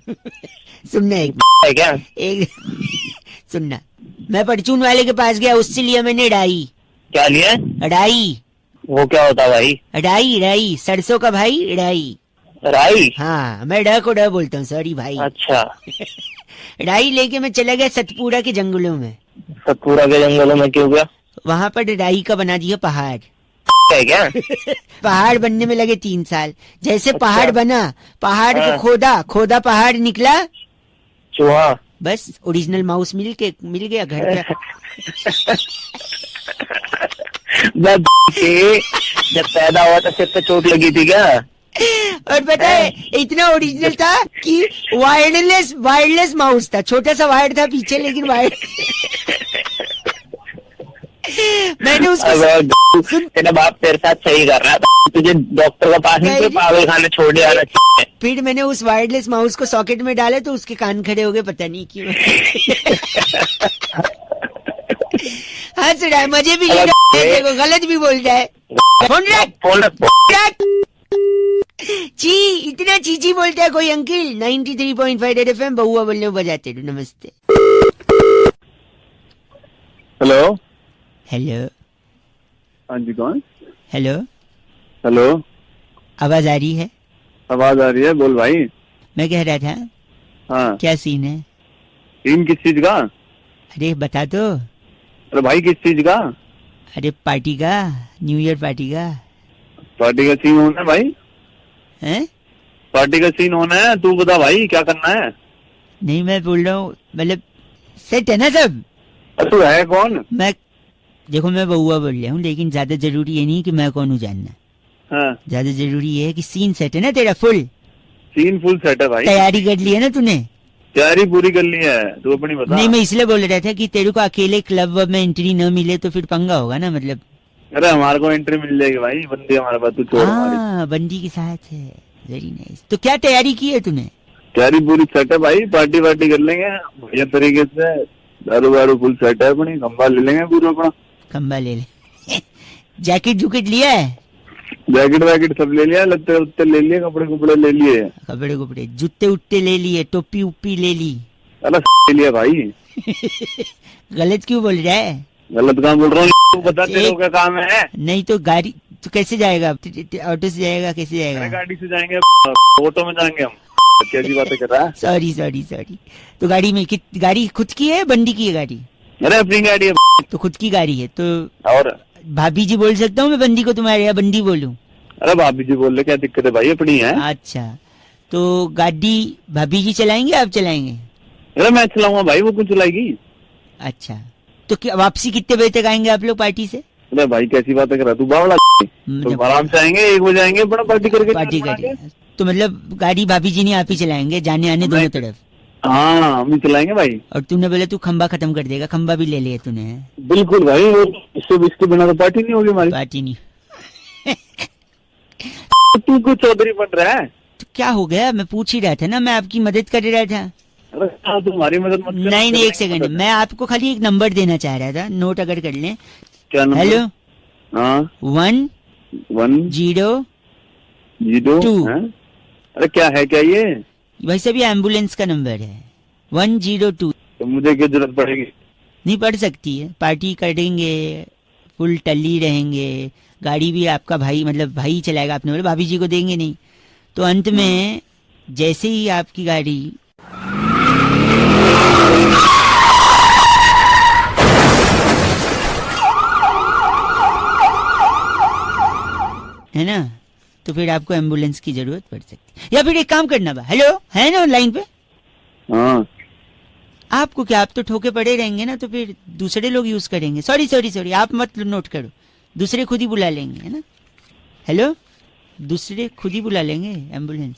सुनना है क्या? एक सुनना, मैं परचून वाले के पास गया, उससे लिया मैंने राई। क्या लिया? राई। वो क्या होता है भाई? राई सरसों का भाई, राई। राई? हाँ, मैं ड को ड बोलता हूँ, सॉरी भाई। अच्छा। राई लेके मैं चला गया सतपुरा के जंगलों में। सतपुरा के जंगलों में क्यों गया? वहाँ पर राई का बना दिया पहाड़। है क्या? पहाड़ बनने में लगे 3 साल। जैसे अच्छा। पहाड़ बना, पहाड़ को हाँ। खोदा पहाड़ निकला, चूहा। बस ओरिजिनल माउस मिल गया घर पे। जब पैदा हुआ तो सिर पे चोट लगी थी क्या? और पता है इतना ओरिजिनल था कि वायरलेस माउस था, छोटा सा वायर था पीछे, लेकिन वायर मैंने उसको तेरा बाप तेरे साथ सही कर रहा था, तुझे डॉक्टर का पास नहीं, पागल खाने छोड़ दिया आना चाहिए। फिर मैंने उस वायरलेस माउस को सॉकेट में डाला तो उसके कान खड़े हो गए, पता नहीं क्यों। हंस रहा है, मजे भी ले रहा है, देखो गलत भी बोल रहा है। फोन रख। ची, इतना चीची बोलता है कोई अंकिल। 93.5 FM बहुआ बोलने बजाते। नमस्ते। हेलो। हेलो। हाँ जी, कौन? हेलो। हेलो, आवाज आ रही है? आवाज आ रही है, बोल भाई। मैं कह रहा था, हाँ, क्या सीन है? सीन किस चीज का? अरे बता दो। अरे भाई, किस चीज का? अरे पार्टी का, न्यू ईयर पार्टी का। पार्टी का सीन होना है भाई। हैं? पार्टी का सीन होना है, तू बता भाई क्या करना है? नहीं, मैं बोल रहा हूँ मतलब सेट है ना सब? तू है कौन? मैं देखो, मैं बउआ बोल रहा हूँ, लेकिन ज्यादा जरूरी ये नहीं कि मैं कौन हूँ जानना। हाँ। ज्यादा जरूरी ये है कि सीन सेट है ना तेरा? फुल सीन फुल सेट है भाई। तैयारी कर ली है ना तूने? तैयारी पूरी कर ली है, तू अपनी बता। नहीं, मैं इसलिए बोल रहा था कि तेरे को अकेले क्लब में एंट्री न मिले तो फिर पंगा होगा ना, मतलब। अरे हमारे को एंट्री मिल जाएगी भाई, बंदी हमारे पास, तू छोड़ हमारी। हाँ, बंदी के साथ है। Very nice. तो क्या तैयारी की है तूने? तैयारी पूरी सेट है भाई, पार्टी वार्टी कर लेंगे बढ़िया तरीके से। दारू वारू फुल सेट है अपनी, खंबा ले लेंगे पूरा अपना। खंबा ले ले। जैकेट जुकेट लिया है? जैकेट वैकेट सब ले लिया, लत्ते उत्ते ले लिए, कपड़े कुपड़े ले लिए। कपड़े जूते उट्टे ले लिए, टोपी उप्पी ले ली। अरे ले लिया भाई। गलत क्यों बोल रहा है? गलत काम बोल रहा हूँ, तू बता तेरे को क्या काम है? नहीं तो गाड़ी तो कैसे जाएगा? ऑटो से जाएगा? कैसे जाएगा? गाड़ी से जाएंगे, ऑटो में जाएंगे हम। कैसी बातें कर रहा है? सॉरी। तो गाड़ी में गाड़ी खुद की है, बंदी की है गाड़ी? अरे अपनी गाड़ी है। तो खुद की गाड़ी है तो और भाभी जी बोल सकता हूँ मैं बंदी को तुम्हारे, या बंदी बोलूं? अरे भाभी जी बोल रहे, क्या दिक्कत है भाई, अपनी है। अच्छा, तो गाड़ी भाभी जी चलाएंगे, आप चलाएंगे? अरे मैं चलाऊंगा भाई, वो कौन चलाएगी? अच्छा, तो क्या वापसी कितने बजे तक आएंगे आप लोग पार्टी से? अरे भाई कैसी बातें कर रहा तू, बावड़ा। तो आराम से आएंगे, 1 बजे आएंगे, बड़ा पार्टी करके। तो मतलब गाड़ी भाभी जी नहीं, आप ही चलाएंगे जाने आने दोनों तरफ? हाँ, हम ही चलाएंगे भाई। और तूने बोला तू खंबा खत्म कर देगा, खंबा भी ले लिया तूने? बिल्कुल भाई, वो इसके बिना तो पार्टी नहीं होगी हमारी। पार्टी नहीं। तू कुछ चौधरी बन रहा है? तो क्या हो गया? मैं पूछ ही रहा था ना, मैं आपकी मदद कर रहा था। अरे तुम्हारी मदद मत कर। नहीं, एक सेकंड, मैं आपको खाली एक नंबर देना चाह रहा था, नोट अगर कर लें। क्या नंबर? हेलो। हाँ। 1 0 2। अरे क्या है, क्या ये? भाई साहब, ये एम्बुलेंस का नंबर है, 102। तो मुझे क्या जरूरत पड़ेगी? नहीं पड़ सकती है, पार्टी करेंगे, फुल टल्ली रहेंगे, गाड़ी भी आपका भाई मतलब भाई चलाएगा, आपने बोला भाभी जी को देंगे नहीं। तो अंत में जैसे ही आपकी गाड़ी है ना, तो फिर आपको एम्बुलेंस की जरूरत पड़ सकती है। या फिर एक काम करना बा, हेलो है ना लाइन पे? हाँ। आपको क्या, आप तो ठोके पड़े रहेंगे ना, तो फिर दूसरे लोग यूज करेंगे। सॉरी आप मत नोट करो, दूसरे खुद ही बुला लेंगे, है ना। हेलो, दूसरे खुद ही बुला लेंगे एम्बुलेंस।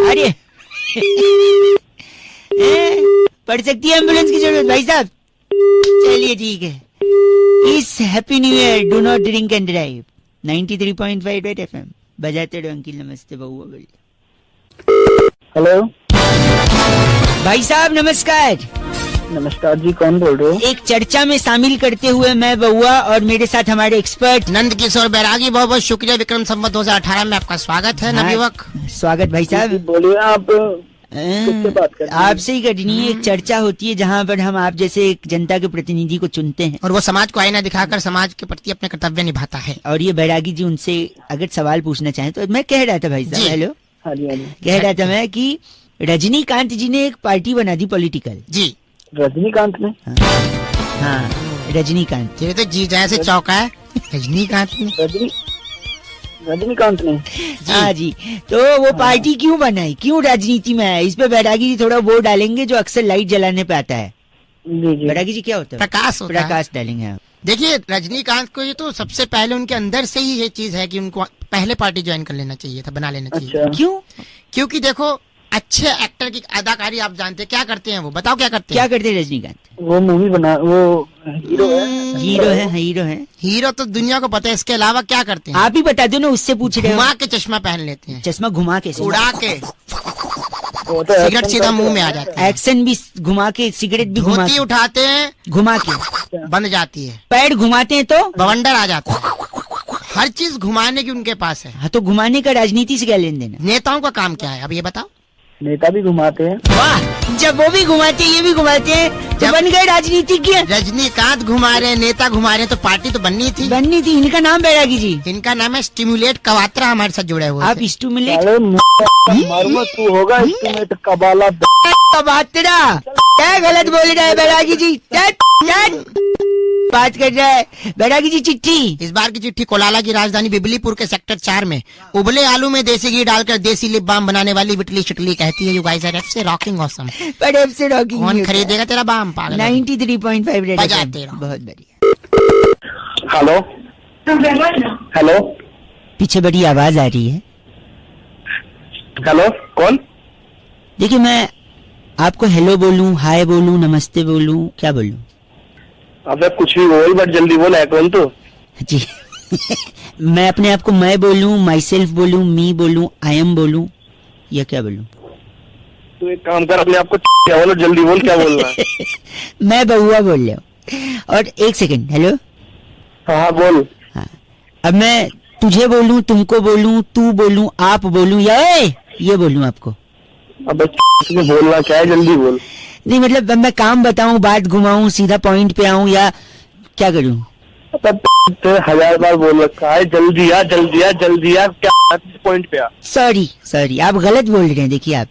अरे पड़ सकती है एम्बुलेंस की जरूरत भाई साहब। चलिए ठीक है। इस happy new year, do not drink and drive. 93.5 FM बजाते रहो। अंकिल नमस्ते, बउआ बोलिए। हेलो भाई साहब नमस्कार। नमस्कार जी, कौन बोल रहे हो? एक चर्चा में शामिल करते हुए मैं बउआ और मेरे साथ हमारे एक्सपर्ट नंद किशोर बैरागी, बहुत बहुत शुक्रिया। विक्रम संवत 2018 में आपका स्वागत है नवयुवक। स्वागत भाई साहब। बोलिए, आप किससे बात कर रहे हैं? आपसे ही करनी है। एक चर्चा होती है जहाँ पर हम आप जैसे एक जनता के प्रतिनिधि को चुनते हैं और वो समाज को आईना दिखाकर समाज के प्रति अपने कर्तव्य निभाता है। और ये बैरागी जी उनसे अगर सवाल पूछना चाहें तो मैं कह रहा था भाई साहब, हेलो, हाँ जी, हाँ जी। कह रहा था मैं कि रजनीकांत जी ने एक पार्टी बना दी पॉलिटिकल। जी, रजनीकांत ने? हाँ रजनीकांत। ये तो जी जैसे चौका है रजनीकांत ने। रजनीकांत ने? हाँ जी, तो वो पार्टी क्यों बनाई, क्यों राजनीति में है, इस पे बैरागी जी थोड़ा वो डालेंगे जो अक्सर लाइट जलाने पे आता है। जी जी। बैरागी जी क्या होता है? प्रकाश होता है। प्रकाश डालेंगे आप। देखिए रजनीकांत को ये तो सबसे पहले उनके अंदर से ही ये चीज है कि उनको पहले पार्टी ज्वाइन कर लेना चाहिए था, बना लेना चाहिए। अच्छा। क्यों? क्योंकि देखो अच्छे एक्टर की अदाकारी आप जानते हैं, क्या करते हैं वो, बताओ क्या करते क्या हैं? करते हैं रजनीकांत? वो मूवी बना, वो हीरो है। हीरो है। हीरो तो दुनिया को पता है, इसके अलावा क्या करते हैं? आप ही बता दो ना, उससे पूछ रहे हो। घुमा के चश्मा पहन लेते हैं, चश्मा घुमा के, उड़ा के वो तो सिगरेट एक्शन सीधा करते मुंह में हैं। आ जाता है। एक्शन भी घुमा के, सिगरेट भी घुमा धोती के, उठाते हैं, घुमा के, बंद जाती है, पैर घुमाते हैं तो बवंडर आ जाता है। हर चीज घुमाने की उनके पास है। हाँ, तो घुमाने का राजनीति से क्या लेन देना? नेताओं का काम क्या है अब ये बताओ? नेता भी घुमाते हैं। वाह, जब वो भी घुमाते हैं ये भी घुमाते हैं तो जब- बन गए राजनीतिज्ञ। रजनीकांत घुमा रहे, नेता घुमा रहे, तो पार्टी तो बननी थी। बननी थी। इनका नाम बैरागी जी। इनका नाम है स्टिमुलेट कवात्रा, हमारे साथ जुड़े हुए आप थे। स्टूमुलेट अरे मरवा तू होगा एस्टिमेट कबाला। बातरा क्या गलत बोल रहा है बैरागी जी? बात कर रहा है बैरागी जी। चिट्ठी, इस बार की चिट्ठी कोलाला की राजधानी बिबलीपुर के सेक्टर 4 में उबले आलू में देसी घी डालकर देसी लिप बाम बनाने वाली विटली शिटली कहती है, यू गाइस आर एफ से रॉकिंग ऑसम। पर अब से रॉकिंग कौन खरीदेगा तेरा बाम पागल? 93.5 रेड बजाते FM। रहो। बहुत बढ़िया। हेलो हेलो पीछे बड़ी आवाज आ रही है। हेलो, कौन? देखिए, मैं आपको हेलो बोलूं, हाय बोलूं, नमस्ते बोलूं, क्या बोलूं? अबे कुछ भी बोल, बट जल्दी बोल, है कौन तू? जी मैं अपने आप को मैं बोलूं, माई सेल्फ बोलूं, मी बोलूं, आई एम बोलूं, या क्या बोलूं? तू एक काम कर, अपने आप को क्या बोलो, जल्दी बोल, क्या बोल रहा है? मैं बउआ बोल रहा हूँ। और एक सेकंड, हेलो। हाँ बोल। हाँ, अब मैं तुझे बोलूं, तुमको बोलूं, तू बोलूं, आप बोलूं, या ये बोलूं आपको? अबे तुझे बोलना क्या है, जल्दी बोल। नहीं मतलब मैं काम बताऊं, बात घुमाऊं, सीधा पॉइंट पे आऊं, या क्या करूं? अब 1000 बार बोल रखा है, जल्दी आ, जल्दी आ, जल्दी आ, क्या पॉइंट पे आ। सॉरी आप गलत बोल रहे हैं। देखिए, आप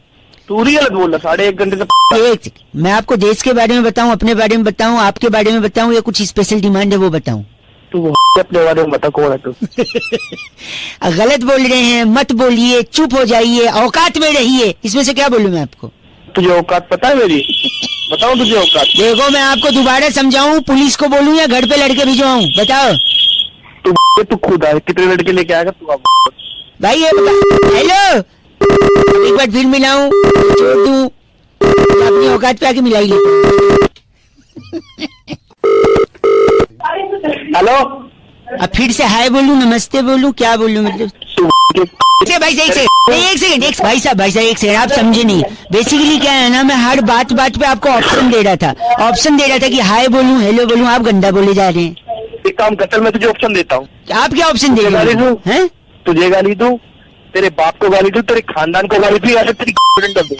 तू ही गलत बोल रहा, 1.5 घंटे से। एक सेकंड, मैं आपको देश के बारे में बताऊं, अपने बारे में बताऊं, आपके बारे में बताऊं, या कुछ स्पेशल डिमांड है वो बताऊं? तू अपने बारे में बता, कौन है तू? गलत बोल रहे हैं, मत बोलिए, चुप हो जाइए, औकात में रहिए। इसमें से क्या बोलूं मैं आपको? तुझे औकात पता है मेरी? बताओ तुझे औकात। देखो, मैं आपको दोबारा समझाऊं, पुलिस को बोलूं या घर पे लड़के भिजवाऊं? बताओ। तू खुद आ, कितने लड़के लेके आएगा तू? आप भाई ये बता। हेलो, एक बार फिर मिलाऊं, छोड़ दूं, अपनी औकात पे आके मिलाई ले। हेलो, अब फिर से हाय बोलूं, नमस्ते बोलूं, क्या बोलूं? मतलब भाई एक सेकंड भाई साहब एक सेकंड, आप समझे नहीं। बेसिकली क्या है ना, मैं हर बात पे आपको ऑप्शन दे रहा था कि हाय बोलूं, हेलो बोलूं, आप गंदा बोले जा रहे हैं। एक काम कर, मैं तुझे ऑप्शन देता हूँ। आप क्या ऑप्शन दे गाली रहे दूं? हैं? तुझे गाली दूं, तेरे बाप को गाली दूं, तेरे खानदान को गाली दूं, या फिर तेरी कर दूं?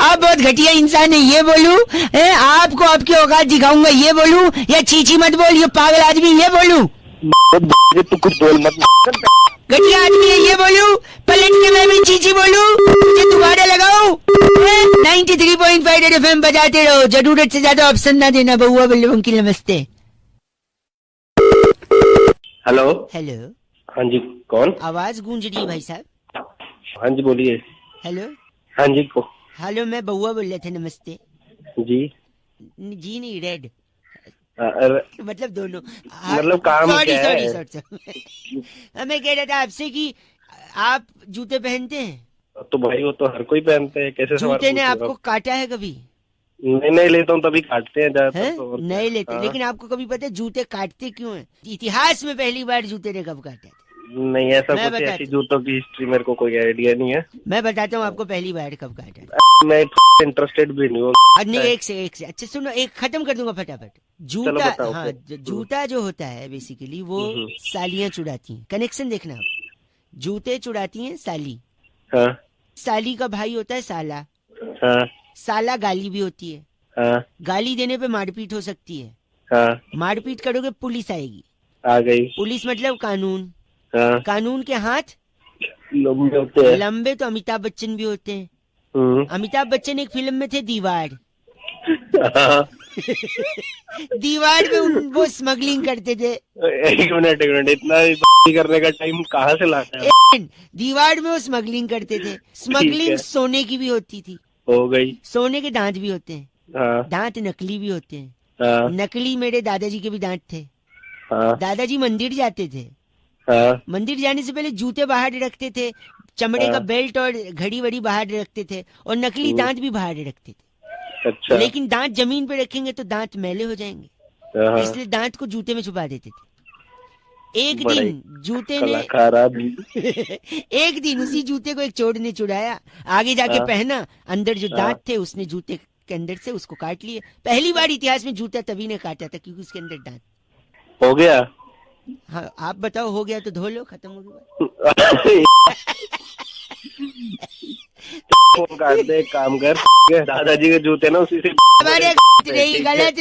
आप बहुत घटिया इंसान है, ये बोलूं? आपको आपकी औकात दिखाऊंगा, ये बोलूं? या चीची मत बोल, ये पागल आदमी, ये बोलूं? तू कुछ बोल मत। घटिया आदमी है, ये बोलूं? पलट के मैं भी चीची बोलूं? ये दोबारा लगाऊं? 93.5 रेड FM बजाते रहो, जरूरत से ज्यादा ऑप्शन ना देना। बउआ बल्लू अंकिल नमस्ते। हेलो। हेलो, हाँ जी, कौन? आवाज गूंज रही है भाई साहब। हाँ जी बोलिए। हेलो हाँ जी को हेलो, मैं बउआ बोल रहे थे, नमस्ते। जी जी नहीं, रेड अरे मतलब दोनों। मतलब काम सॉरी क्या है? सॉरी मैं कह रहा था आपसे कि आप जूते पहनते हैं? तो भाई वो तो हर कोई पहनते हैं, कैसे सवाल जूते ने पूछ रहे हो आपको आप? काटा है कभी? नहीं लेता हूँ तभी काटते हैं ज्यादातर हैं? तो, और क्या? नहीं लेते, हाँ। लेकिन आपको कभी पता है जूते काटते क्यों हैं? इतिहास में पहली बार जूते ने कब काटा था? नहीं ऐसा मैं कुछ बताता ऐसी जूतों की हिस्ट्री मेरे को कोई आइडिया नहीं है। मैं बताता हूँ आपको पहली बार कब काटा था। मैं इंटरेस्टेड भी नहीं हूँ। नहीं, एक से अच्छा सुनो, एक खत्म कर दूंगा फटाफट। जूता, बताओ हाँ, फिर। जूता जो होता है बेसिकली वो सालियां चुड़ाती हैं। कनेक्शन देखना आप, जूते चुड़ाती हैं साली, हाँ साली का भाई होता है साला, हाँ साला गाली भी होती है, हाँ गाली देने पे मारपीट हो सकती है, हाँ मारपीट करोगे पुलिस आएगी, आ गई। पुलिस मतलब कानून, हाँ कानून के हाथ लंबे होते हैं। लंबे तो अमिताभ बच्चन भी होते हैं। अमिताभ बच्चन एक फिल्म में थे दीवार, हाँ। दीवार में वो स्मगलिंग करते थे। एक मिनट इतना करने का टाइम कहाँ से लाता है? दीवार में वो स्मगलिंग करते थे। स्मगलिंग है। सोने की भी होती थी, हो गई। सोने के दांत भी होते हैं, हाँ दांत नकली भी होते हैं। हाँ नकली मेरे दादाजी के भी दांत थे। हाँ दादाजी मंदिर जाते थे, हाँ मंदिर जाने से पहले जूते बाहर रखते थे, चमड़े का बेल्ट और घड़ी वड़ी बाहर रखते थे, और नकली दांत भी बाहर रखते थे। अच्छा। लेकिन दांत जमीन पे रखेंगे तो दांत मैले हो जाएंगे, हाँ। इसलिए दांत को जूते में छुपा देते थे। एक बड़ा दिन जूते ने कलाकार आदमी। एक दिन उसी जूते को एक चोर ने चुराया, आगे जाके हाँ। पहना, अंदर जो दांत थे उसने जूते के अंदर से उसको काट लिए। पहली बार इतिहास में जूता तभी ने काटा था क्योंकि उसके अंदर दांत। हो गया। हाँ आप बताओ, हो गया तो धो लो, खत्म हो गया। फोन काट दे, एक काम कर, दादाजी के जूते ना उसी से। हमारे गलत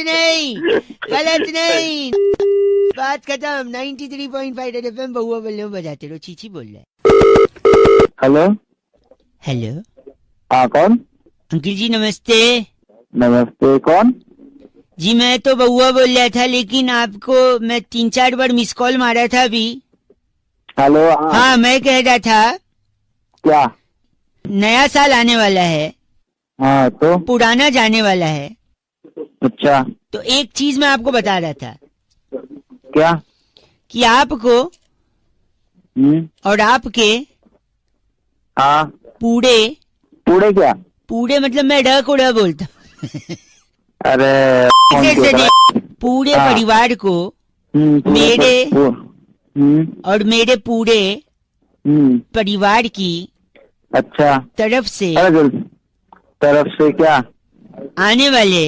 नहीं बात खत्म। 93.5 FM बहुआ बोल रहे हो, बजाते रहो। चीची बोल रहा है। हेलो हेलो हाँ कौन? अंकिल जी नमस्ते। नमस्ते कौन? जी मैं तो बउआ बोल रहा था, लेकिन आपको मैं 3-4 बार मिस कॉल मारा था अभी। हेलो हाँ मैं कह रहा था, क्या? नया साल आने वाला है, हाँ तो पुराना जाने वाला है, अच्छा तो एक चीज मैं आपको बता रहा था क्या? कि आपको और आपके हाँ पूरे पूरे क्या? पूरे मतलब मैं ड को ड बोलता हूँ। अरे पूरे हाँ। परिवार को मेरे और मेरे पूरे परिवार की अच्छा तरफ से तरफ से क्या आने वाले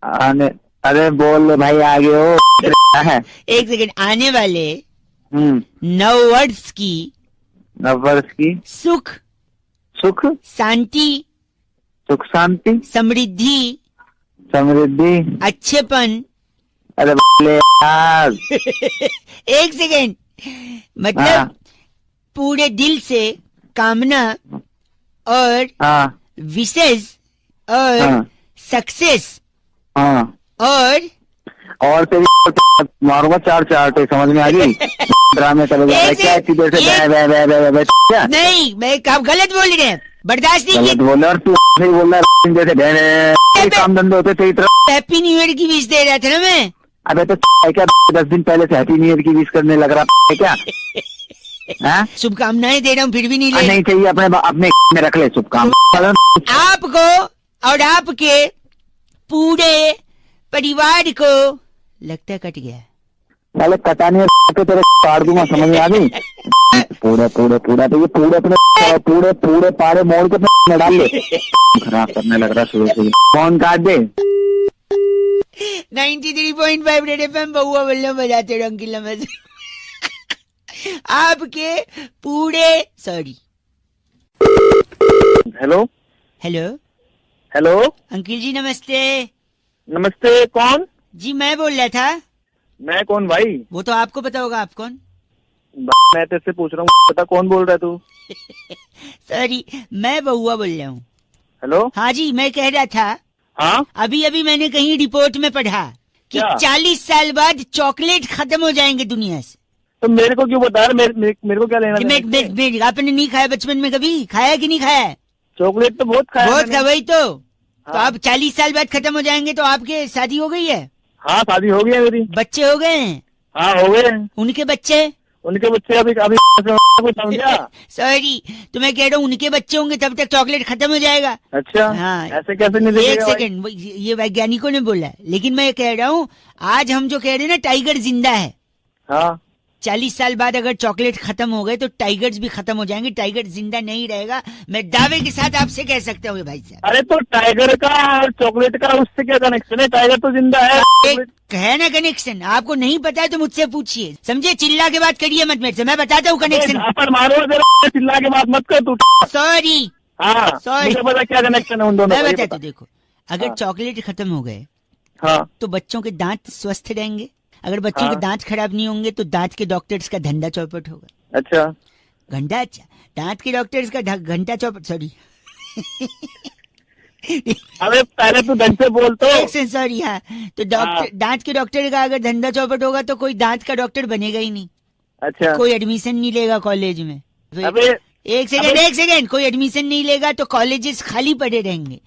आने? अरे बोल भाई आगे हो है। एक सेकंड, आने वाले 9 वर्ष की नववर्ष की सुख सुख शांति सुख शांति समृद्धि समृद्धि अच्छेपन। अरे यार एक सेकंड, मतलब हाँ। पूरे दिल से कामना और हाँ विशेष और हाँ सक्सेस हाँ और तेरी मारूंगा 4 चार्टे, समझ में आ गई? ड्रामे चलो क्या इधर से क्या? नहीं, मैं आप गलत बोल रहे हैं, बर्दाश्त नहीं गलत बोल रहा और तू नहीं बोल रहा जैसे काम धंधे होते सही तरह। हैप्पी न्यू ईयर की विश दे रहा था ना मैं। अबे तो क्या 10 दिन पहले से हैप्पी न्यू ईयर की विश करने लग रहा है क्या? हाँ? शुभकामनाएं दे रहा हूँ फिर भी नहीं ले। नहीं चाहिए, अपने में रख ले शुभकामनाएं। आपको और आपके पूरे परिवार को लगता है कट गया। साले कटाने के तेरे काट दूंगा, समझ में आ गई? पूरे तो ये पूरे अपने पूरे पारे मोड़ के में डाल ले। खराब करने लग रहा शुरू से। फोन काट दे। 93.5 रेड एफएम बहुआ बल्ले बजाते रहो अंकिल नमस्ते। आपके पूरे sorry. Hello hello hello uncle जी नमस्ते। नमस्ते कौन? जी मैं बोल रहा था। मैं कौन भाई? वो तो आपको पता होगा, आप कौन? मैं तेरे पूछ रहा हूँ, पता कौन बोल रहा है तू? सॉरी मैं बहुआ बोल रहा हूँ। हेलो हाँ जी मैं कह रहा था, हाँ अभी मैंने कहीं रिपोर्ट में पढ़ा कि क्या? 40 साल बाद चॉकलेट खत्म हो जाएंगे दुनिया से। तो मेरे को क्यों बता रहे? मेरे को क्या लेना मिनट आपने नहीं खाया बचपन में? कभी खाया कि नहीं खाया? चॉकलेट तो बहुत खाया। बहुत खा, वही तो आप 40 साल बाद खत्म हो जाएंगे तो आपके शादी हो गई है? हाँ शादी हो गई है मेरी। बच्चे हो गए हैं? हाँ हो गए हैं। उनके बच्चे अभी समझा? सॉरी, तो मैं कह रहा हूँ उनके बच्चे होंगे तब तक चॉकलेट खत्म हो जाएगा। अच्छा हाँ, ऐसे कैसे नहीं? एक सेकंड, ये वैज्ञानिकों ने बोला है, लेकिन मैं कह रहा हूँ आज हम जो कह रहे हैं ना टाइगर जिंदा है। हाँ 40 साल बाद अगर चॉकलेट खत्म हो गए तो टाइगर्स भी खत्म हो जाएंगे, टाइगर जिंदा नहीं रहेगा। मैं दावे के साथ आपसे कह सकता हूँ भाई साहब। अरे तो टाइगर का और चॉकलेट का उससे क्या कनेक्शन है? टाइगर तो जिंदा है। एक है ना कनेक्शन, आपको नहीं पता है तो मुझसे पूछिए, समझे? चिल्ला के बात करिए मत मेरे से, मैं बताता हूँ कनेक्शन। पर मारो चिल्ला के बात मत कर तू। सॉरी हाँ सॉरी, मुझे पता क्या कनेक्शन है उन दोनों। मैं बताता हूँ, देखो अगर चॉकलेट खत्म हो गए हाँ तो बच्चों के दांत स्वस्थ रहेंगे, अगर बच्चों के दांत खराब नहीं होंगे तो दांत के डॉक्टर्स का धंधा चौपट होगा। अच्छा घंटा, अच्छा दांत के डॉक्टर्स का घंटा चौपट, सॉरी अबे पहले तू ढंग से बोल तो। सॉरी हाँ, तो डॉक्टर दांत के डॉक्टर का अगर धंधा चौपट होगा तो कोई दांत का डॉक्टर बनेगा ही नहीं। अच्छा कोई एडमिशन नहीं लेगा कॉलेज में। अबे एक सेकंड, कोई एडमिशन नहीं लेगा तो कॉलेजेस खाली पड़े रहेंगे,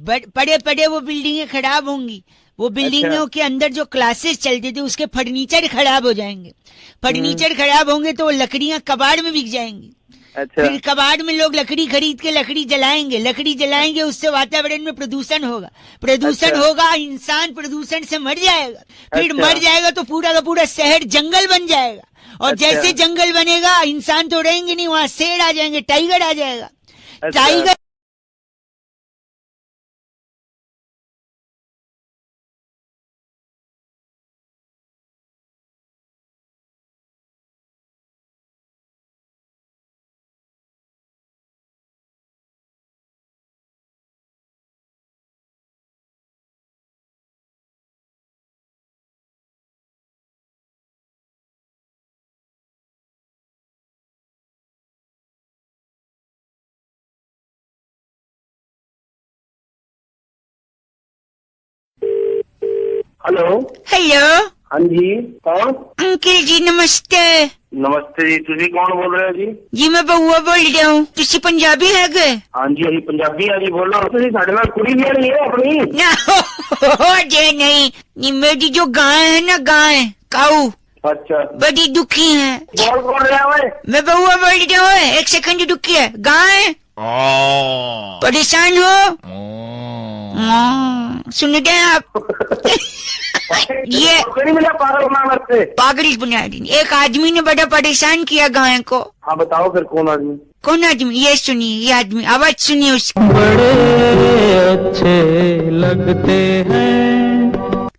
पड़े वो बिल्डिंगें खराब होंगी, वो बिल्डिंगों के अंदर जो क्लासेस चलते थे उसके फर्नीचर खराब हो जाएंगे, फर्नीचर खराब होंगे तो वो लकड़ियां कबाड़ में बिक जाएंगी। अच्छा फिर कबाड़ में लोग लकड़ी खरीद के लकड़ी जलाएंगे, उससे वातावरण में प्रदूषण होगा, होगा, इंसान प्रदूषण से मर जाएगा, फिर मर जाएगा तो पूरा का पूरा शहर जंगल बन जाएगा, और जैसे जंगल बनेगा इंसान तो रहेंगे नहीं, वहाँ शेर आ जाएंगे, टाइगर आ जाएगा। टाइगर हेलो हेलो, हाँ जी कौन? अंकल जी नमस्ते। नमस्ते जी, तुझे कौन बोल रहे हो जी? जी मैं बउआ बोल रहा हूँ, तुसी पंजाबी है गए? हाँ जी अभी पंजाबी है जी, बोल रहा हूँ। तुझे साढ़े नाल कुड़ी नहीं रही है अपनी? ना हो जे नहीं, मेरी जो गाय है ना, गाय काऊ अच्छा बड़ी दुखी है। बोल रहा है? मैं बउआ बोल रहा हूँ, एक सेकंड रुकिए। गाय परेशान हो? सुन रहे हैं आप? ये पागल बना रही। एक आदमी ने बड़ा परेशान किया गाय को। हाँ बताओ फिर कौन आदमी? कौन आदमी? ये सुनिए, ये आदमी, आवाज सुनिए उसकी। बड़े अच्छे लगते हैं।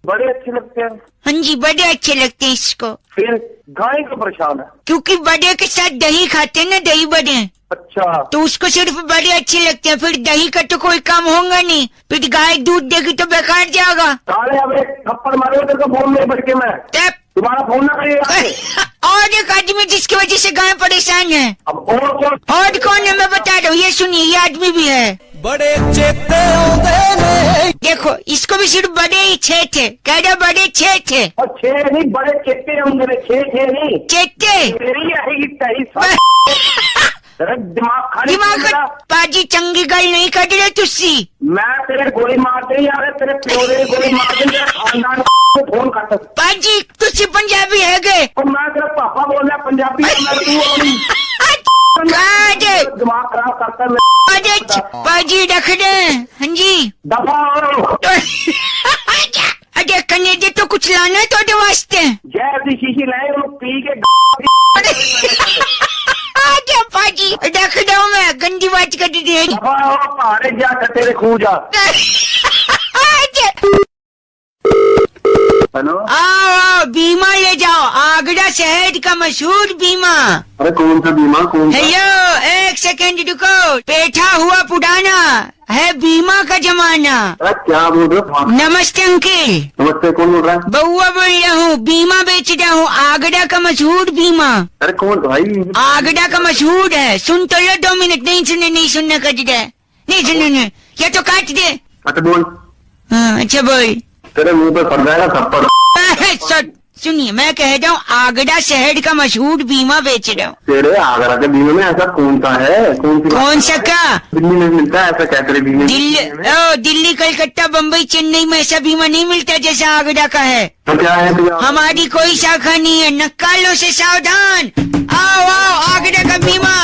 बड़े अच्छे लगते हैं? हाँ जी बड़े अच्छे लगते हैं इसको। फिर गाय को परेशान है? क्योंकि बड़े के साथ दही खाते हैं ना, दही बड़े, अच्छा तो उसको सिर्फ बड़े अच्छे लगते हैं। फिर दही का तो कोई काम होगा नहीं, फिर गाय दूध देगी तो बेकार जाएगा। साले अब एक थप्पड़ मारो तेरे को फोन में बैठ के मैं। तुम्हारा फोन ना करिएगा। और एक आदमी जिसकी वजह से गाय परेशान है। अब और कौन है मैं बता रहा हूँ, ये सुनिए, ये आदमी भी है। बड़े चेते ने। देखो इसको भी सिर्फ बड़े ही छे थे, कह रहे बड़े छे थे। और छे नहीं, बड़े चेते होंगे, छे नहीं चेते तेरी आएगी तेरी। दिमाग पाजी चंगी गल नहीं कर रहे तुसी। मैं तेरे गोली मार दे यार, तेरे प्यो ने गोली मार दे, तेरे खानदान को फोन कर। पाजी तुसी पंजाबी है गए? और मैं तेरा पापा बोल रहा पंजाबी दिमाग खराब करता है। पाजी रख दे। हाँ जी दफा। अरे कने दे तो कुछ लाना तो वास्ते। जैसी शीशी लाए वो पी के। आजा पाजी रख दो, मैं गंदी बात कर दी। पहाड़े जा तेरे खू जा। हेलो आओ बीमा ले जाओ, आगरा शहर का मशहूर बीमा। अरे कौन सा बीमा? कौन सा? हेलो एक सेकंड रुको, बैठा हुआ पुराना है बीमा का जमाना। अरे क्या बोल रहे हो? नमस्ते अंकल। नमस्ते, कौन बोल रहा है? बउआ बोल रहा हूँ, बीमा बेच रहा हूँ, आगरा का मशहूर बीमा। अरे कौन भाई? आगरा का मशहूर है, सुन तो लो 2 मिनट। नहीं सुनना कर दे, नहीं सुनने, या तो काट दे। अच्छा बोल। हाँ अच्छा बोल। तेरे मुंह पे पड़ जाएगा थप्पड़। सुनिए, मैं कह रहा हूँ आगरा शहर का मशहूर बीमा बेच रहा हूँ। तेरे आगरा के बीमे में ऐसा कौन सा है? कौन सा का? दिल्ली में मिलता है ऐसा क्या तेरे बीमे? दिल्ली, कलकत्ता, बम्बई, चेन्नई में ऐसा बीमा नहीं मिलता जैसा आगरा का है। तो क्या है भैया? हमारी कोई शाखा नहीं है, नक्कालों से सावधान। आओ आओ, आगरा का बीमा।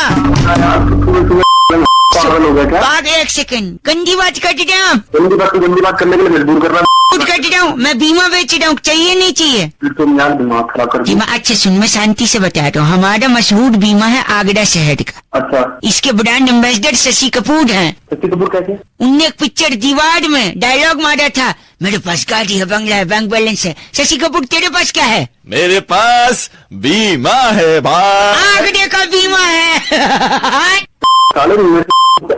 पागल हो गया क्या? बात, एक सेकंड, गंदी बात कर रहे हैं आप। गंदी बात करने के लिए मजबूर कर रहा हूँ। कर रहा हूँ मैं, बीमा बेच रहा हूँ, चाहिए नहीं चाहिए? तुम यार दिमाग खराब कर बीमा, अच्छा सुन, मैं शांति से बता रहा हूँ, हमारा मशहूर बीमा है आगरा शहर का। अच्छा, इसके ब्रांड एम्बेसडर शशि कपूर हैं। शशि कपूर कैसे? उनने एक पिक्चर दीवार में डायलॉग मारा था, मेरे पास गाड़ी है, बंगला है, बैंक बैलेंस है। शशि कपूर तेरे पास क्या है? मेरे पास बीमा है भाई। आगरे का बीमा है।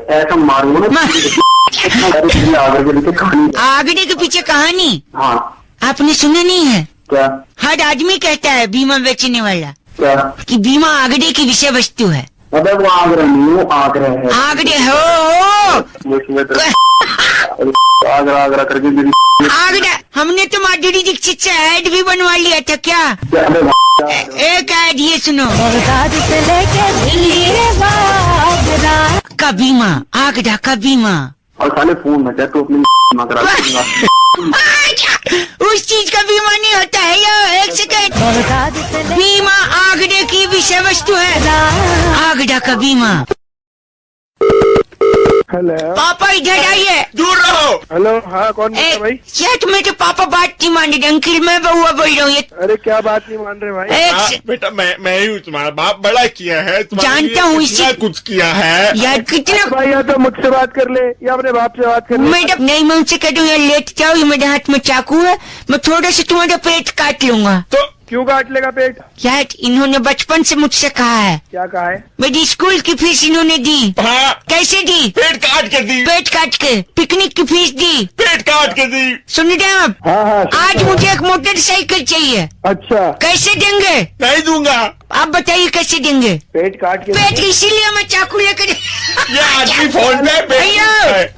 ऐसा मारूंगा ना। आगरे के पीछे कहानी हाँ, आपने सुना नहीं है? क्या? हर आदमी कहता है बीमा बेचने वाला क्या? कि बीमा आगरे की विषय वस्तु है। अबे वो आगरा नहीं, वो आगरा है। आगरे हो आगरा करके मेरी आगरा। हमने तो माधुरी दीक्षित से ऐड भी बनवा लिया था क्या? एक ऐड ये सुनो, का बीमा, आगरा का बीमा। और साले फोन में तो अपनी करा उस चीज का बीमा नहीं होता है ये, एक सेकंड। बीमा आगरे की विषय वस्तु है, आगरा का बीमा। हेलो पापा इधर आइए। दूर रहो। हेलो, हाँ कौन बोल रहा भाई? क्या तुम्हें तो पापा बात नहीं मान रहे? अंकिल मैं बउआ बोल रहा हूँ। अरे क्या बात नहीं मान रहे भाई? बेटा मैं ही हूँ, तुम्हारा बाप बड़ा किया है, जानता हूँ, इसी कुछ किया है यार। कितना भाई, या तो मुझसे बात कर ले या अपने बाप से बात कर ले। मैडम नहीं, मैं उनसे कह दूँ यार लेट जाओ, ये मेरे हाथ में चाकू है, मैं थोड़ा सा तुम्हारा पेट काट लूंगा। तो क्यों काट लेगा पेट? यार इन्होंने बचपन से मुझसे कहा है। क्या कहा है? मेरी स्कूल की फीस इन्होंने दी। हाँ। कैसे दी? पेट काट के दी। पेट काट के। पिकनिक की फीस दी। पेट काट के दी। सुन रहे हैं आप? हाँ हाँ। आज मुझे एक मोटरसाइकिल चाहिए। अच्छा, कैसे देंगे? नहीं दूंगा। आप बताइए कैसे देंगे? पेट काट के। पेट इसीलिए मैं चाकू लेकर ये आदमी फोन पे भैया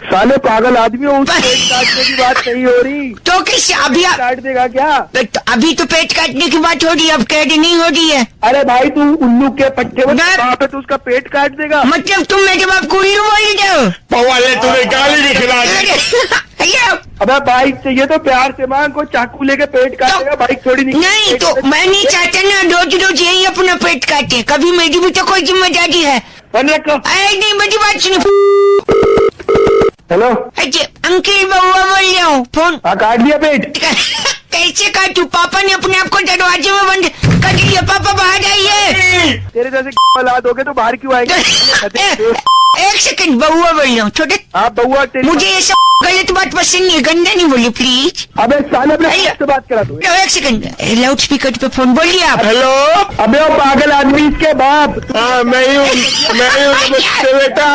साले पागल आदमी हो, उस पेट काटने की बात नहीं हो रही। तो कैसे अभी काट देगा क्या? अभी तो पेट काटने की बात हो रही है, अब कह रही नहीं हो रही है। अरे भाई तू उल्लू के पट्टे में वहाँ पे तो उसका पेट काट देगा। मतलब तुम मेरे बाप को उल्लू बोल रहे हो? पवाले तुम्हें गाली भी खिला दी। अबे बाइक चाहिए तो प्यार से मांग, को चाकू लेके पेट काटेगा, बाइक थोड़ी नहीं तो मैं नहीं चाहता ना रोज रोज यही अपना पेट काटे, कभी मेरी भी तो कोई जिम्मेदारी है। नहीं मेरी बात सुनो। हेलो अंकिल बउआ बोल रहा हूँ, फोन काट दिया पेट? कैसे काटू? पापा ने अपने आप को दरवाजे में बंद कर दिया। पापा बाहर आइए। तेरे जैसे औलाद हो गए तो बाहर क्यों आएंगे? एक सेकंड, बउआ बोल रहा हूँ छोटे। आप बउआ? मुझे ये सब गलत बात पसंद नहीं है, गंदा नहीं बोली प्लीज। अबे साले अपने से बात करा तू। एक सेकंड, लाउड स्पीकर पे फोन बोलिए आप। हेलो। अबे वो पागल आदमी, इसके बाप। हाँ मैं ही हूँ बेटा।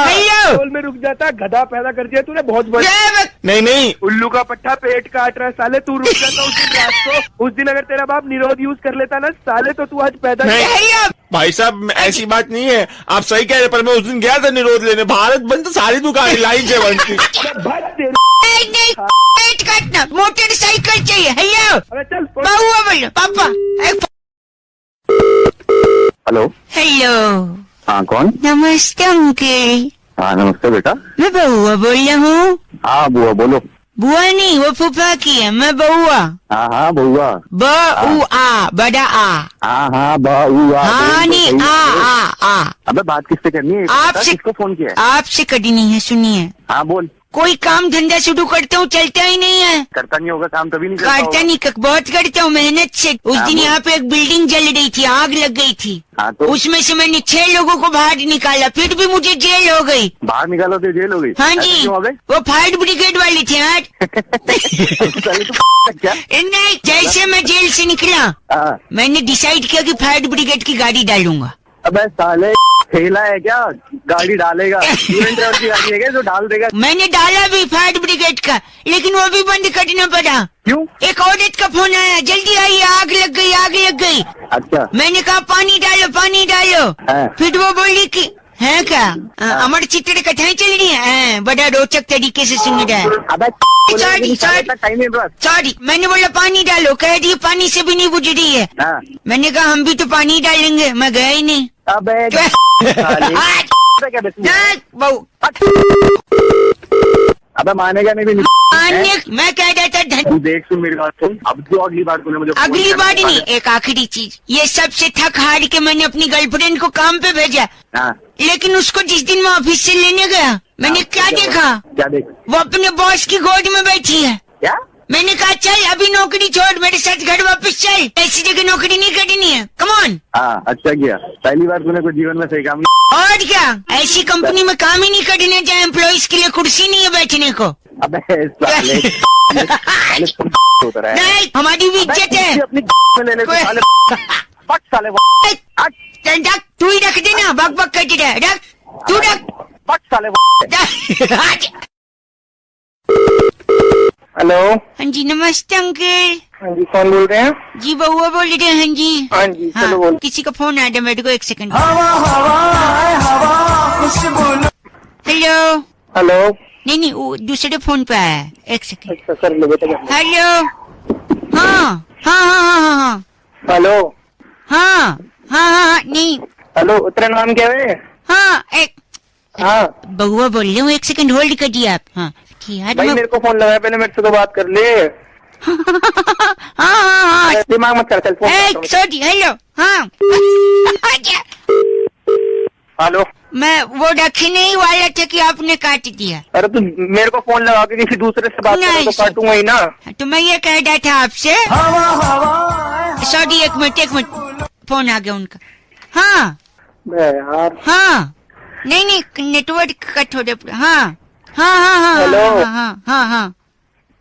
बोल में रुक जाता, गधा पैदा कर दिया तूने बहुत बड़ा। नहीं उल्लू का पट्टा पेट काट रहा है साले, तू रुक जाता उस दिन रात को। उस दिन अगर तेरा बाप निरोध यूज कर लेता ना साले, तो तू आज पैदा नहीं। भाई साहब ऐसी बात नहीं है, आप सही कह रहे, पर मैं उस दिन गया था निरोध लेने, भारत बंद तो सारी दुकानें लाइन से बंद थी। नहीं, पेट काटना, मोटरसाइकिल चाहिए। हेलो चल बउआ बोलो। पापा हेलो। हेलो। हाँ कौन? नमस्ते अंकल। हाँ नमस्ते बेटा। मैं बउआ बोल रहा हूँ। हाँ बुआ बोलो। बुआ नहीं, वो फूफा की है, मैं बउआ। हाँ बुआ। बउआ, बड़ा आ। हाँ बुआ। हाँ नहीं, आ। अबे बात किससे करनी है? आपसे। किसको फोन किया है? आपसे कभी नहीं है, सुनिए। हाँ बोल। कोई काम धंधा शुरू करता हूँ चलता ही नहीं है। करता नहीं होगा काम, तभी नहीं करता नहीं, बहुत करता हूँ मेहनत से। उस दिन यहाँ पे एक बिल्डिंग जल रही थी, आग लग गई थी। हाँ तो उसमें से मैंने 6 लोगों को बाहर निकाला, फिर भी मुझे जेल हो गई। बाहर निकालो तो जेल हो गई? हाँ जी, वो फायर ब्रिगेड वाले थे यार। क्या? नहीं, जैसे मैं जेल से निकला मैंने डिसाइड किया कि फायर ब्रिगेड की गाड़ी डालूंगा। अबे साले ठेला है क्या, गाड़ी डालेगा? ड्राइवर की गाड़ी है क्या जो डाल देगा? मैंने डाला भी फायर ब्रिगेड का, लेकिन वो भी बंद करना पड़ा। क्यों? एक औरत का फोन आया, जल्दी आइए, आग लग गई। अच्छा। मैंने कहा पानी डालो। हाँ। फिर वो बोली कि है क्या? अमर चित्र कथाएं चल रही है, बड़ा रोचक तरीके से सुन रहा है। अबे टाइम है बस। सॉरी, मैंने बोला पानी डालो, कह रही पानी से भी नहीं बुझ रही है। हाँ। मैंने कहा हम भी तो पानी डालेंगे, मैं गया ही नहीं। अबे बहू अबे मानेगा नहीं भी मैं कह रहा था तू देख सुन मेरी बात सुन, अब जो अगली बार तूने मुझे अगली बार नहीं, एक आखिरी चीज, ये सबसे थक हार के मैंने अपनी गर्लफ्रेंड को काम पे भेजा। हाँ। लेकिन उसको जिस दिन मैं ऑफिस से लेने गया, मैंने क्या देखा? क्या देख? वो अपने बॉस की गोद में बैठी है। क्या? मैंने कहा चल अभी नौकरी छोड़, मेरे साथ घर वापस चल, ऐसी जगह नौकरी नहीं करनी है, कम ऑन। हाँ, अच्छा किया, पहली बार तूने कुछ जीवन में सही काम और क्या, ऐसी कंपनी में काम ही नहीं करने, जहाँ एम्प्लॉइज के लिए कुर्सी नहीं है बैठने को। अबे साले होता रहा है। नहीं, हमारी भी इज्जत है। अपनी में ले ले साले पट साले रख, तू ही रख देना, बक बक करते रहे, रख तू रख पट साले। हेलो। हाँ जी नमस्ते अंकल। हाँ जी, कौन बोल रहे हैं? जी बउआ बोल रहे हैं। हाँ जी। हाँ जी, चलो बोल। किसी का फोन आ रहा है मेरे को, एक सेकंड। हेलो। हेलो। नहीं वो दूसरे फोन पे आया है, एक सेकंड। अच्छा सर, लो बेटा। हेलो। हाँ हाँ हाँ हाँ हाँ। हेलो। हाँ हाँ हाँ नहीं। हेलो, तेरा नाम क्या है? हाँ एक। हाँ बउआ बोल रहे हूँ, एक सेकंड होल्ड कर दिया आप। हाँ भाई मेरे को फोन लगाया, पहले मेरे से तो बात कर ले। हाँ दिमाग मत कर, चल फोन। Sorry, hello. हाँ हेलो। मैं वो रखने नहीं वाला था कि आपने काट दिया। अरे तू मेरे को फोन लगा के किसी दूसरे से बात कर तो काटूंगा ही ना। तो मैं ये कह रहा था आपसे। सॉरी, एक मिनट, फोन आ गया उनका। हाँ यार। हाँ नहीं नेटवर्क कट हो रहा। हाँ हाँ हाँ हाँ हेलो। हाँ हाँ हाँ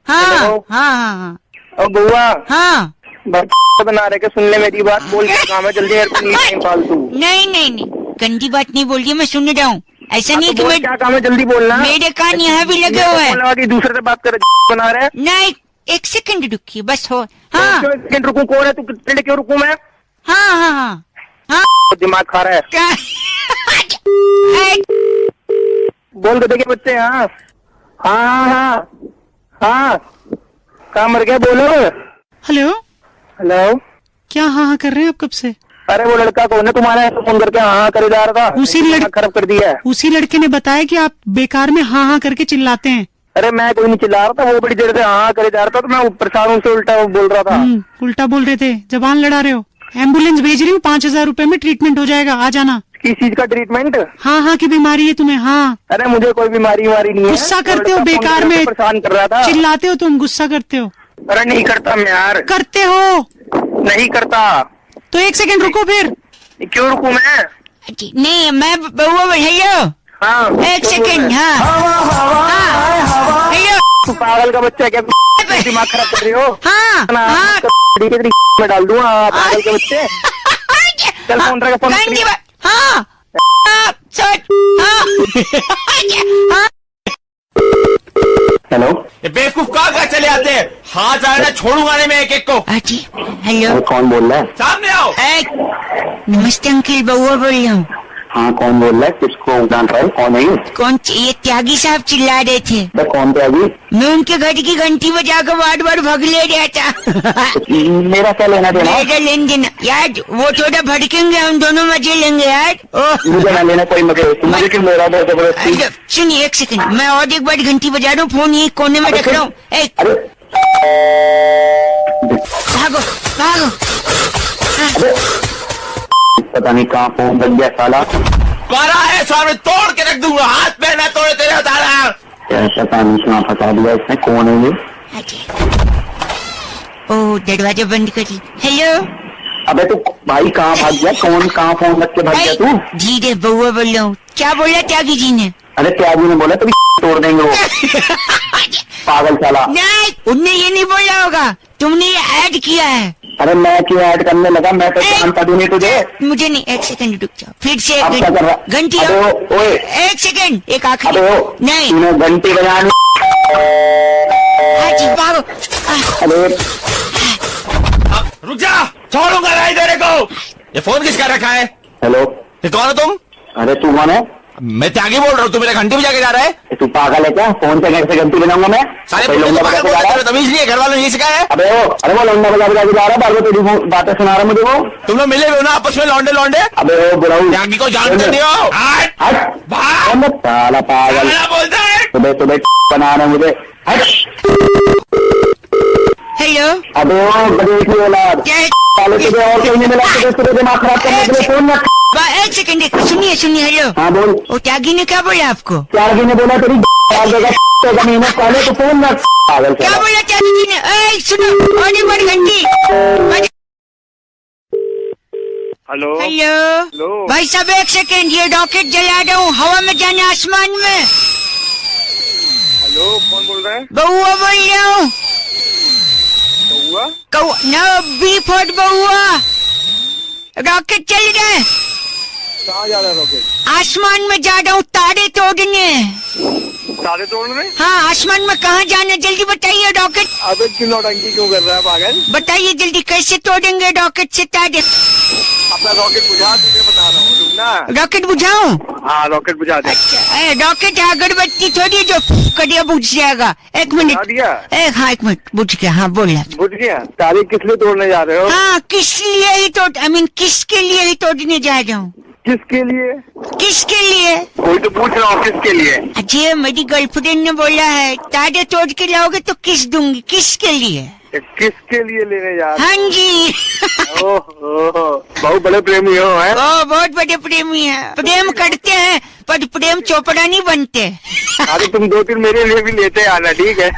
हाँ हाँ हाँ हाँ। और बुआ। हाँ बना रहे के सुन ले मेरी बात, बोल क्या काम है, जल्दी टाइम फालतू। नहीं गंदी बात नहीं बोल रही, मैं सुन रहा हूँ। ऐसा नहीं कि मैं क्या काम है, जल्दी बोलना। मेरे कान यहाँ भी लगे हुए हैं। दूसरे से बात कर बना रहे। नहीं एक सेकंड रुकिए बस। हो हाँ एक सेकंड रुकूं, कौन है तू? कितने क्यों रुकूं मैं? हाँ हाँ हाँ हाँ। दिमाग खा रहा है। क्या? बोल के देखे बच्चे। हाँ हाँ हाँ हाँ, कहाँ मर गया? बोलो। हेलो। हेलो। क्या हाँ हाँ कर रहे हैं आप कब से? अरे वो लड़का कौन है तुम्हारा, फोन करके हाँ करे जा रहा था? उसी खराब कर दिया है। उसी लड़के ने बताया कि आप बेकार में हाँ हाँ करके चिल्लाते हैं। अरे मैं कोई नहीं चिल्ला रहा था, वो बड़ी देर से हाँ करे जा रहा था, तो मैं परेशान हूँ, से उल्टा बोल रहा था। उल्टा बोल रहे थे, जबान लड़ा रहे हो। एम्बुलेंस भेज रही हूँ, 5,000 रुपए में ट्रीटमेंट हो जाएगा, आ जाना। किस चीज का ट्रीटमेंट? हाँ हाँ की बीमारी है तुम्हें? हाँ। अरे मुझे कोई बीमारी नहीं है। गुस्सा करते हो बेकार में, परेशान कर रहा था। चिल्लाते हो तुम, गुस्सा करते हो। अरे नहीं करता मैं यार। करते हो? नहीं करता। तो एक सेकंड रुको फिर। क्यों रुकूं मैं? नहीं मैं बउआ हेलो। हाँ एक सेकंड। हाँ हेलो। तू पागल का बच्चा क्या? दिमाग खराब कर रही हो? हाँ हाँ मैं डाल दूंगा पागल के बच्चे। चल फोन रखा, फोन। हाँ हेलो। ये बेवकूफ कहाँ चले आते हैं? हाथ आना छोड़ूंगा नहीं मैं एक को। जी हेलो। कौन बोल रहा है? सामने आओ। नमस्ते अंकल, बउआ बोल रहा हूँ। हाँ कौन बोल रहा है? किसको जान रहा है? कौन है ये? कौन? ये त्यागी साहब चिल्ला रहे थे। तो कौन थे अभी? मैं उनके घर की घंटी बजाकर बार भग ले रहा था। मेरा क्या लेना देना? मेरा लेन देना यार, वो थोड़ा भड़केंगे, हम दोनों मजे लेंगे यार। मुझे ना लेना कोई मजे, मुझे क्यों ले रहा है जबरदस्ती? सुनिए एक सेकंड, मैं और एक बार घंटी बजा रहा हूँ, फोन ये कोने में रख रहा हूँ। भागो भागो। पता नहीं कहाँ फोन बन गया साला। करा है सामने, तोड़ के रख दूंगा, हाथ पे ना तोड़े तेरे उतारा। पता नहीं कहाँ फंसा दिया इसने, कौन है ये? ओ दरवाजा बंद करी। हेलो। अबे तू भाई कहाँ भाग गया? कौन कहाँ फोन रख के भाग गया तू? जी रे बउआ बोल रहा हूँ। क्या बोला त्यागी जी ने? अरे त्यागी ने बोला तो तोड़ देंगे वो। पागल साला। नहीं उनने ये नहीं बोला होगा, तुमने ये ऐड किया है। अरे मैं क्यों ऐड करने लगा? मैं तो जानता भी नहीं तुझे। मुझे नहीं, एक सेकंड रुक जाओ, फिर से अब क्या कर रहा? घंटी। ओए एक सेकंड, एक आखिरी। नहीं तूने घंटी बजानी। हाँ जी भागो। अरे रुक जा, छोड़ूंगा नहीं तेरे को। ये फोन किसका रखा है? हेलो। ये कौन हो तुम? अरे तू कौन है? मैं त्यागी बोल रहा हूँ, तू मेरा घंटी बजा के जा रहा है। तू पागल है क्या? फोन पे कैसे घंटी बनाऊंगा मैं? सारे कोई लौंडा बजा के जा रहा है? तमीज नहीं है, घर वालों ने ये सिखाया है। अरे वो लौंडा बजा के जा रहा है, बार बार तेरी बातें सुना रहा है मुझे वो। तुम लोग मिले हुए हो ना आपस में, लौंडे लौंडे। अबे वो बुढ़ाऊ त्यागी को जानते नहीं हो। साला पागल बोलता है। सुबह सुबह बना रहा है मुझे। हेलो, अबे वो गरीब की औलाद क्या है? साले तुझे और कहीं नहीं मिला, तुझे दिमाग खराब करने के लिए फोन रख। एक सेकंड, सुनिए सुनिए। हेलो, हाँ बोल। वो त्यागी ने क्या बोला आपको? त्यागी ने बोला तेरी महीने पहले तो फोन रख। पागल क्या बोला त्यागी ने? सुनो, और बड़ी घंटी। हेलो हेलो भाई साहब, एक सेकंड, ये रॉकेट जला रहा हूँ, हवा में जाना, आसमान में। हेलो, कौन बोल रहा है? बउआ बोल रहा हूँ। बउआ? कौआ ना, बी फॉर बउआ। रॉकेट चल रहा है, कहाँ जा रहा है रॉकेट? आसमान में जा रहा हूँ तारे तोड़ने। तारे तोड़ने? हाँ, आसमान में कहाँ जाना, जल्दी बताइए। रॉकेट? अबे क्यों नौटंकी क्यों कर रहा है पागल? बताइए जल्दी, कैसे तोड़ेंगे रॉकेट से तारे? अपना रॉकेट बुझा, तुझे बता रहा हूँ, रुकना। रॉकेट बुझाऊं? हाँ, रॉकेट बुझा दे। अच्छा, रॉकेट है, अगरबत्ती थोड़ी जो करिया बुझ जाएगा। एक मिनट। बुझा दिया? हाँ, एक मिनट, बुझ गया। हाँ, बोला। बुझ गया? तारे किस लिए तोड़ने जा रहे हो? हाँ, किस लिए ही किसके लिए ही तोड़ने जा रहा हूँ। किसके लिए? किसके लिए? कोई तो पूछ रहा हूँ, किसके लिए? अजय, मेरी गर्लफ्रेंड ने बोला है तारे तोड़ के लाओगे तो किस दूंगी। किसके लिए? किसके लिए लेने जा रहे हाँ जी। हो? बहुत बड़े प्रेमी हो हैं? ओ, बहुत बड़े प्रेमी है। प्रेम करते हैं पर प्रेम चोपड़ा नहीं बनते। अरे तुम 2-3 मेरे लिए भी लेते आना, ठीक है?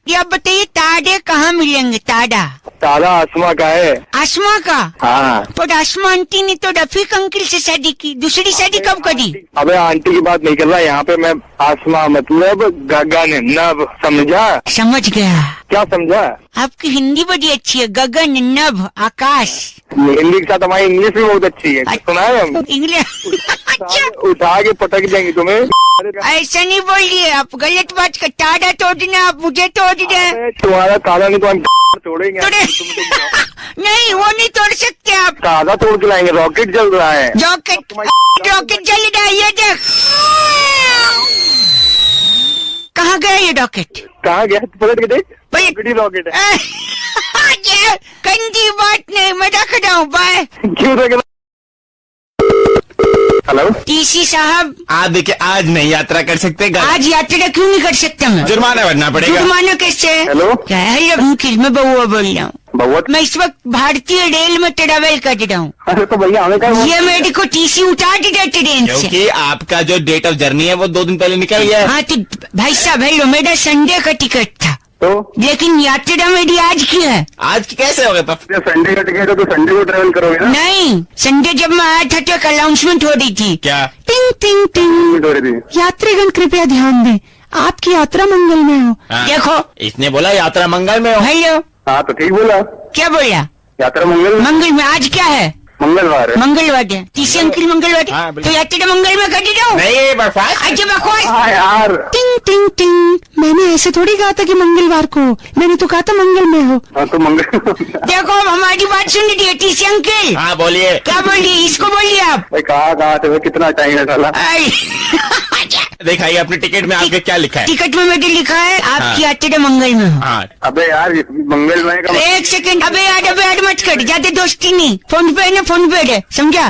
ये अब बताइए, तारे कहाँ मिलेंगे? तारा आसमा का है। आसमा का? हाँ। पर आसमा आंटी ने तो रफीक अंकल से शादी की, दूसरी शादी कब करी? अबे आंटी की बात नहीं कर रहा यहाँ पे मैं। आसमा मतलब गगन नभ, समझा? समझ गया। क्या समझा? आपकी हिंदी बड़ी अच्छी है। गगन नभ आकाश। हिंदी के साथ हमारी इंग्लिश भी बहुत अच्छी है, सुना है हम? इंग्लिश। अच्छा, उठा के पटक देंगे तुम्हें। ऐसा नहीं बोलिए, आप गलत बात कर। तारा तोड़ना, आप मुझे तोड़ रहे। तुम्हारा तारा नहीं तो हम तोड़ेंगे। नहीं, वो नहीं तोड़ सकते आप। तारा तोड़ के लाएंगे, रॉकेट चल रहा है। रॉकेट जल रहा है, ये देख। कहाँ गया ये रॉकेट? कहाँ गया? पलट के देख, पलट। रॉकेट है। गंदी बात नहीं, मैं रख रहा हूँ। बाय। क्यों रख? हेलो टीसी साहब, आप देखिए, आज नहीं यात्रा कर सकते। आज यात्रा क्यों नहीं कर सकता मैं? जुर्माना भरना पड़ेगा। जुर्माना कैसे? हेलो, क्या है? अंकिल, मैं बउआ बोल रहा हूँ। बउआ? मैं इस वक्त भारतीय रेल में ट्रेवल कर रहा हूँ। अरे तो भैया हमें क्या? ये मेरे को टीसी उतार दिया ट्रेन से। क्योंकि आपका जो डेट ऑफ जर्नी है वो 2 दिन पहले निकल गया है। हाँ तो भाई साहब, हेलो, मेरा संडे का टिकट था, तो लेकिन यात्रा मेरी आज की है। आज की कैसे हो गए? संडे का टिकट है तो संडे को ट्रेवल करोगे ना? नहीं, संडे जब मैं आया था तो एक अनाउंसमेंट हो रही थी। क्या? टिंग टिंग टिंग। हो रही थी। यात्रीगण कृपया ध्यान दें, आपकी यात्रा मंगल में हो। हाँ, देखो, इसने बोला यात्रा मंगल में हो। हेलो, हाँ तो ठीक बोला। क्या बोला? यात्रा मंगल मंगल में। आज क्या है? मंगलवार है। मंगलवार है। टीसी अंकल मंगलवार हाँ, है, बिल्कुल। तो यात्रा मंगल में कर रहा हूँ। नहीं बकवास। अच्छा बकवास। हाँ यार, टिंग टिंग टिंग। मैंने ऐसे थोड़ी कहा था कि मंगलवार को, मैंने तो कहा था मंगल में हो। हाँ तो मंगल। देखो, हमारी बात सुन लीजिए टीसी अंकल। हाँ बोलिए। क्या बोलिए? इसको बोलिए आप। भाई कहाँ थे? कितना टाइम है साला? दिखाइए अपने टिकट में आपके क्या लिखा है। टिकट में मैंने लिखा है आपकी हाँ। यात्रा मंगल में हो। हाँ, अबे यार, मंगलमय का एक सेकंड। अबे यार मत कर, ज्यादा दोस्ती नहीं। फोन पे है ना, फोन पे है, समझा?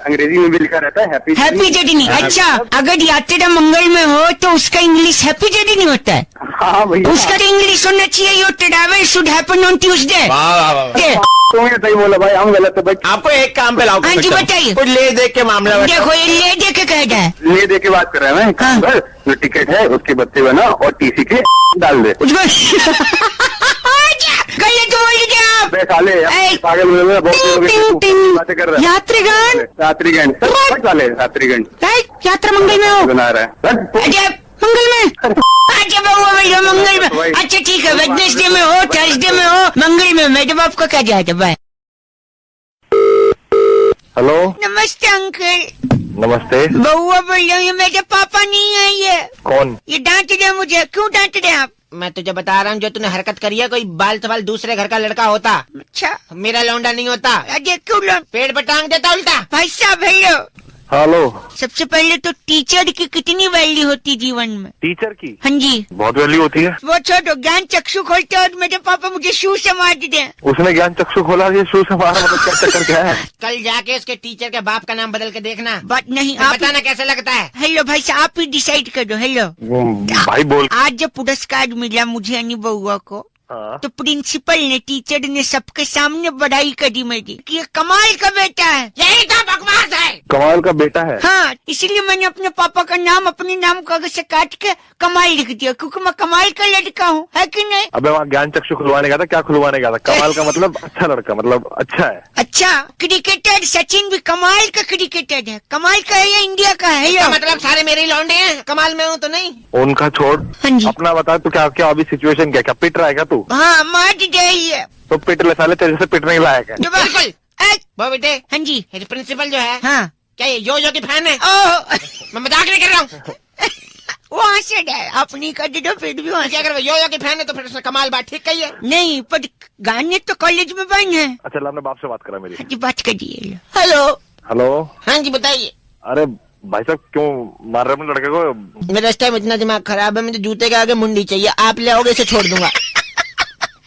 अंग्रेजी में भी लिखा रहता है हैप्पी जर्नी। अच्छा, अगर यात्रा मंगल में हो तो उसका इंग्लिश हैप्पी जर्नी होता है। हाँ भैया, उसका तो इंग्लिश होना चाहिए, your travel should happen on Tuesday. वाह वाह वाह। तुमने सही बोला भाई, हम गलत है भाई। आपको एक काम पे लाओ। हाँ जी, बताइए। कुछ ले दे के मामला बताओ। देखो, ये ले दे के कह रहा है। ले दे के बात कर रहे हैं हाँ। मैं। जो टिकट है उसके बत्ते बना और टीसी के डाल दे। गलत बोल गया आप। बे साले, ऐ। पागल हो गए, बहुत टिंग टिंग बातें कर रहे हैं। यात्रीगण, रात्रिगण साले, रात्रिगण यात्रा मंगल में हो। बना रहा है। अच्छा, मंगल में। अच्छा बउआ भैया, मंगल में। अच्छा ठीक है, वेडनेसडे में हो, थर्सडे में हो, मंगल में। मैडम आपका क्या जाता? बाय। हेलो, नमस्ते अंकल। नमस्ते। बउआ बोल रहा हूँ, ये मेरे पापा नहीं है। ये कौन? ये डांट रहे मुझे। क्यों डांट रहे आप? मैं तुझे बता रहा हूँ, जो तूने हरकत करी है, कोई बाल सवाल दूसरे घर का लड़का होता। अच्छा मेरा लौंडा नहीं होता। अरे क्यों पेड़ पर टांग देता उल्टा। भाई साहब हेलो। हेलो। सबसे पहले तो टीचर की कितनी वैल्यू होती जीवन में? टीचर की हाँ जी बहुत वैल्यू होती है। वो छोड़ो, ज्ञान चक्षु खोलते और मेरे पापा मुझे शू से मार दे। उसने ज्ञान चक्षु खोला, ये शू से मारा, मतलब क्या चक्कर क्या है? कल जाके उसके टीचर के बाप का नाम बदल के देखना। बात नहीं, आप आप बताना कैसा लगता है। हेलो भाई साहब, आप ही डिसाइड कर दो। हेलो भाई बोल। आज जब पुरस्कार मिला मुझे अनुभव को, हाँ। तो प्रिंसिपल ने, टीचर ने सबके सामने बधाई करी मेरी कि ये कमाल का बेटा है। यही तो बकवास है। कमाल का बेटा है। हाँ, इसलिए मैंने अपने पापा का नाम अपने नाम कागज से काट के कमाल लिख दिया, क्योंकि मैं कमाल का लड़का हूँ, है कि नहीं? अबे वहाँ ज्ञान चक्षु खुलवाने का था, क्या खुलवाने का था? कमाल का मतलब अच्छा लड़का, मतलब अच्छा है। अच्छा, क्रिकेटर सचिन भी कमाल का क्रिकेटर है। कमाल का है, ये इंडिया का है। इसका मतलब सारे मेरे ही लौंडे हैं, कमाल में हूँ तो नहीं। उनका छोड़, हाँ जी। अपना बता तू, क्या क्या अभी सिचुएशन क्या पीट रहा है क्या तू? हाँ, मार रही है तो पिट ले साले, तेरे से पिटने के लायक है। बिल्कुल। वो बेटे, हाँ जी। प्रिंसिपल जो है, हाँ क्या ये यो की फैन है? ओह मैं मजाक नहीं कर रहा हूँ। वहाँ से आप नहीं कर दो, फिर भी वहाँ क्या से। कर यो की फैन है तो फिर उसने कमाल बात ठीक कही है। नहीं, पर गाने तो कॉलेज में बन है। अच्छा ला, अपने बाप से बात करा मेरी। जी बात करिए। हेलो। हेलो। हाँ जी बताइए। अरे भाई साहब क्यों मार रहे अपने लड़के को? मेरा इस टाइम इतना दिमाग खराब है, मुझे जूते के आगे मुंडी चाहिए। आप ले आओगे, इसे छोड़ दूंगा।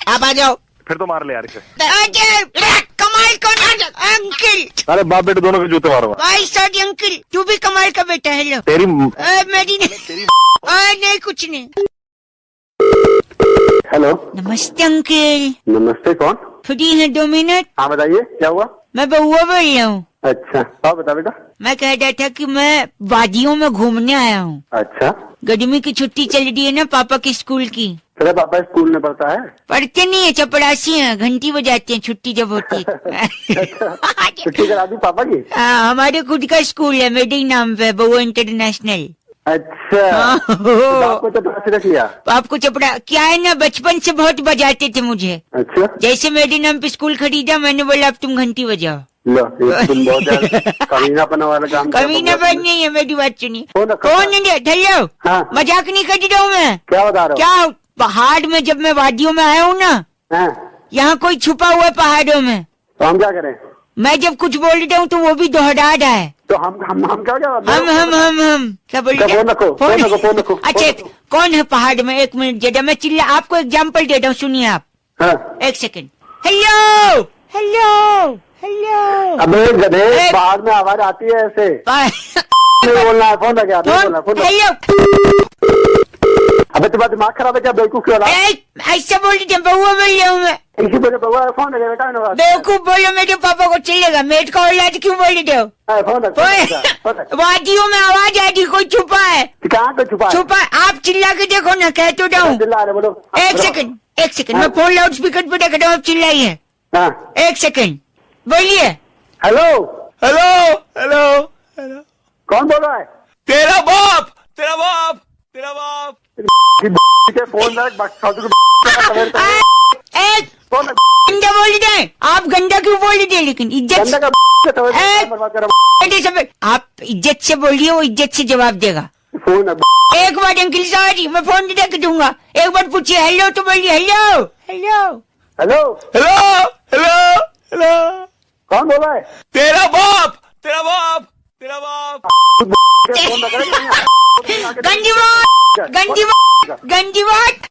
आप आ जाओ। फिर तो मार ले यार इसे। कमाल कौन? अंकल। अरे बाप बेटे दोनों के जूते मारूंगा। भाई सॉरी अंकल, तू भी कमाल का बेटा है। लो तेरी मेरी नहीं, नहीं कुछ नहीं। हेलो। नमस्ते अंकल। नमस्ते, कौन? फ्री है 2 मिनट? हाँ बताइए, क्या हुआ? मैं बउआ बोल रहा हूँ। अच्छा, हाँ बता बेटा। मैं कह रहा था कि मैं वादियों में घूमने आया हूँ। अच्छा, गर्मी की छुट्टी चल रही है ना पापा की स्कूल की। तेरा पापा स्कूल में पढ़ता है? पढ़ते नहीं है, चपरासी हैं, घंटी बजाते हैं छुट्टी जब होती है। छुट्टी करा दी पापा की? हाँ, हमारे खुद का स्कूल है, मेरे ही नाम पे, बउआ इंटरनेशनल। अच्छा, तो आपको तो पता किया? आपको चपड़ा क्या है ना, बचपन से बहुत बजाते थे मुझे। अच्छा, जैसे मेरे नाम पे स्कूल खरीदा, मैंने बोला अब तुम घंटी बजाओ। लो ये तुम बहुत ज्यादा कमीनापन वाला काम कर रहे हो। कमीनापन नहीं है, मेरी बात सुनिए। कौन कौन है? हेलो। हाँ। मजाक नहीं कर रहा हूँ मैं। क्या बता रहे क्या पहाड़ में जब मैं वादियों में आया हूँ ना, हो? हाँ, यहाँ कोई छुपा हुआ है पहाड़ों में। तो हम क्या करें? मैं जब कुछ बोल रहा हूँ तो वो भी दोहरा रहा है। तो हम क्या क्या हम क्या बोल रहे? फोन रखो। अच्छा, कौन है पहाड़ में? 1 मिनट जरा मैं चिल्ला, आपको एग्जाम्पल दे रहा हूँ, सुनिए आप। हाँ। 1 सेकंड। Hello hello hello. अबे गधे, बाहर में आवाज आती है ऐसे नहीं बोलना है। फोन लगा, फोन। हेलो। अबे तुम्हारा दिमाग खराब है क्या? बेवकूफ क्यों रहा? ऐसा बोल रही बउआ बोल रहा हूँ मैं। इसी बोले बउआ फोन लगे बेटा। बेवकूफ बोलो, मेरे पापा को चिल्लेगा। मेट का औलाद क्यों बोल रहे हो? फोन वादियों में आवाज आ रही, कोई छुपा है। कहाँ पे छुपा? छुपा, आप चिल्ला के देखो ना, कह तो रहा हूँ। चिल्ला रहे बोलो। 1 सेकंड, मैं फोन लाउड स्पीकर पे रख रहा हूँ, आप चिल्लाइए। हाँ। 1 सेकंड, बोलिए। हेलो। Hello hello hello. कौन बोल रहा है? तेरा बाप, तेरा बाप, तेरा बाप। फोन गंदा बोल रहे हैं आप। गंदा क्यों बोल रहे हैं? लेकिन इज्जत आप इज्जत से बोलिए, वो इज्जत से जवाब देगा। फोन एक बार अंकिल सॉरी, मैं फोन रख दूंगा। एक बार पूछिए हेलो तो बोलिए hello hello hello hello hello hello. कौन बोल रहा है? तेरा बाप, तेरा बाप, तेरा बाप। फोन गंदी बात, गंदी बात, गंदी बात।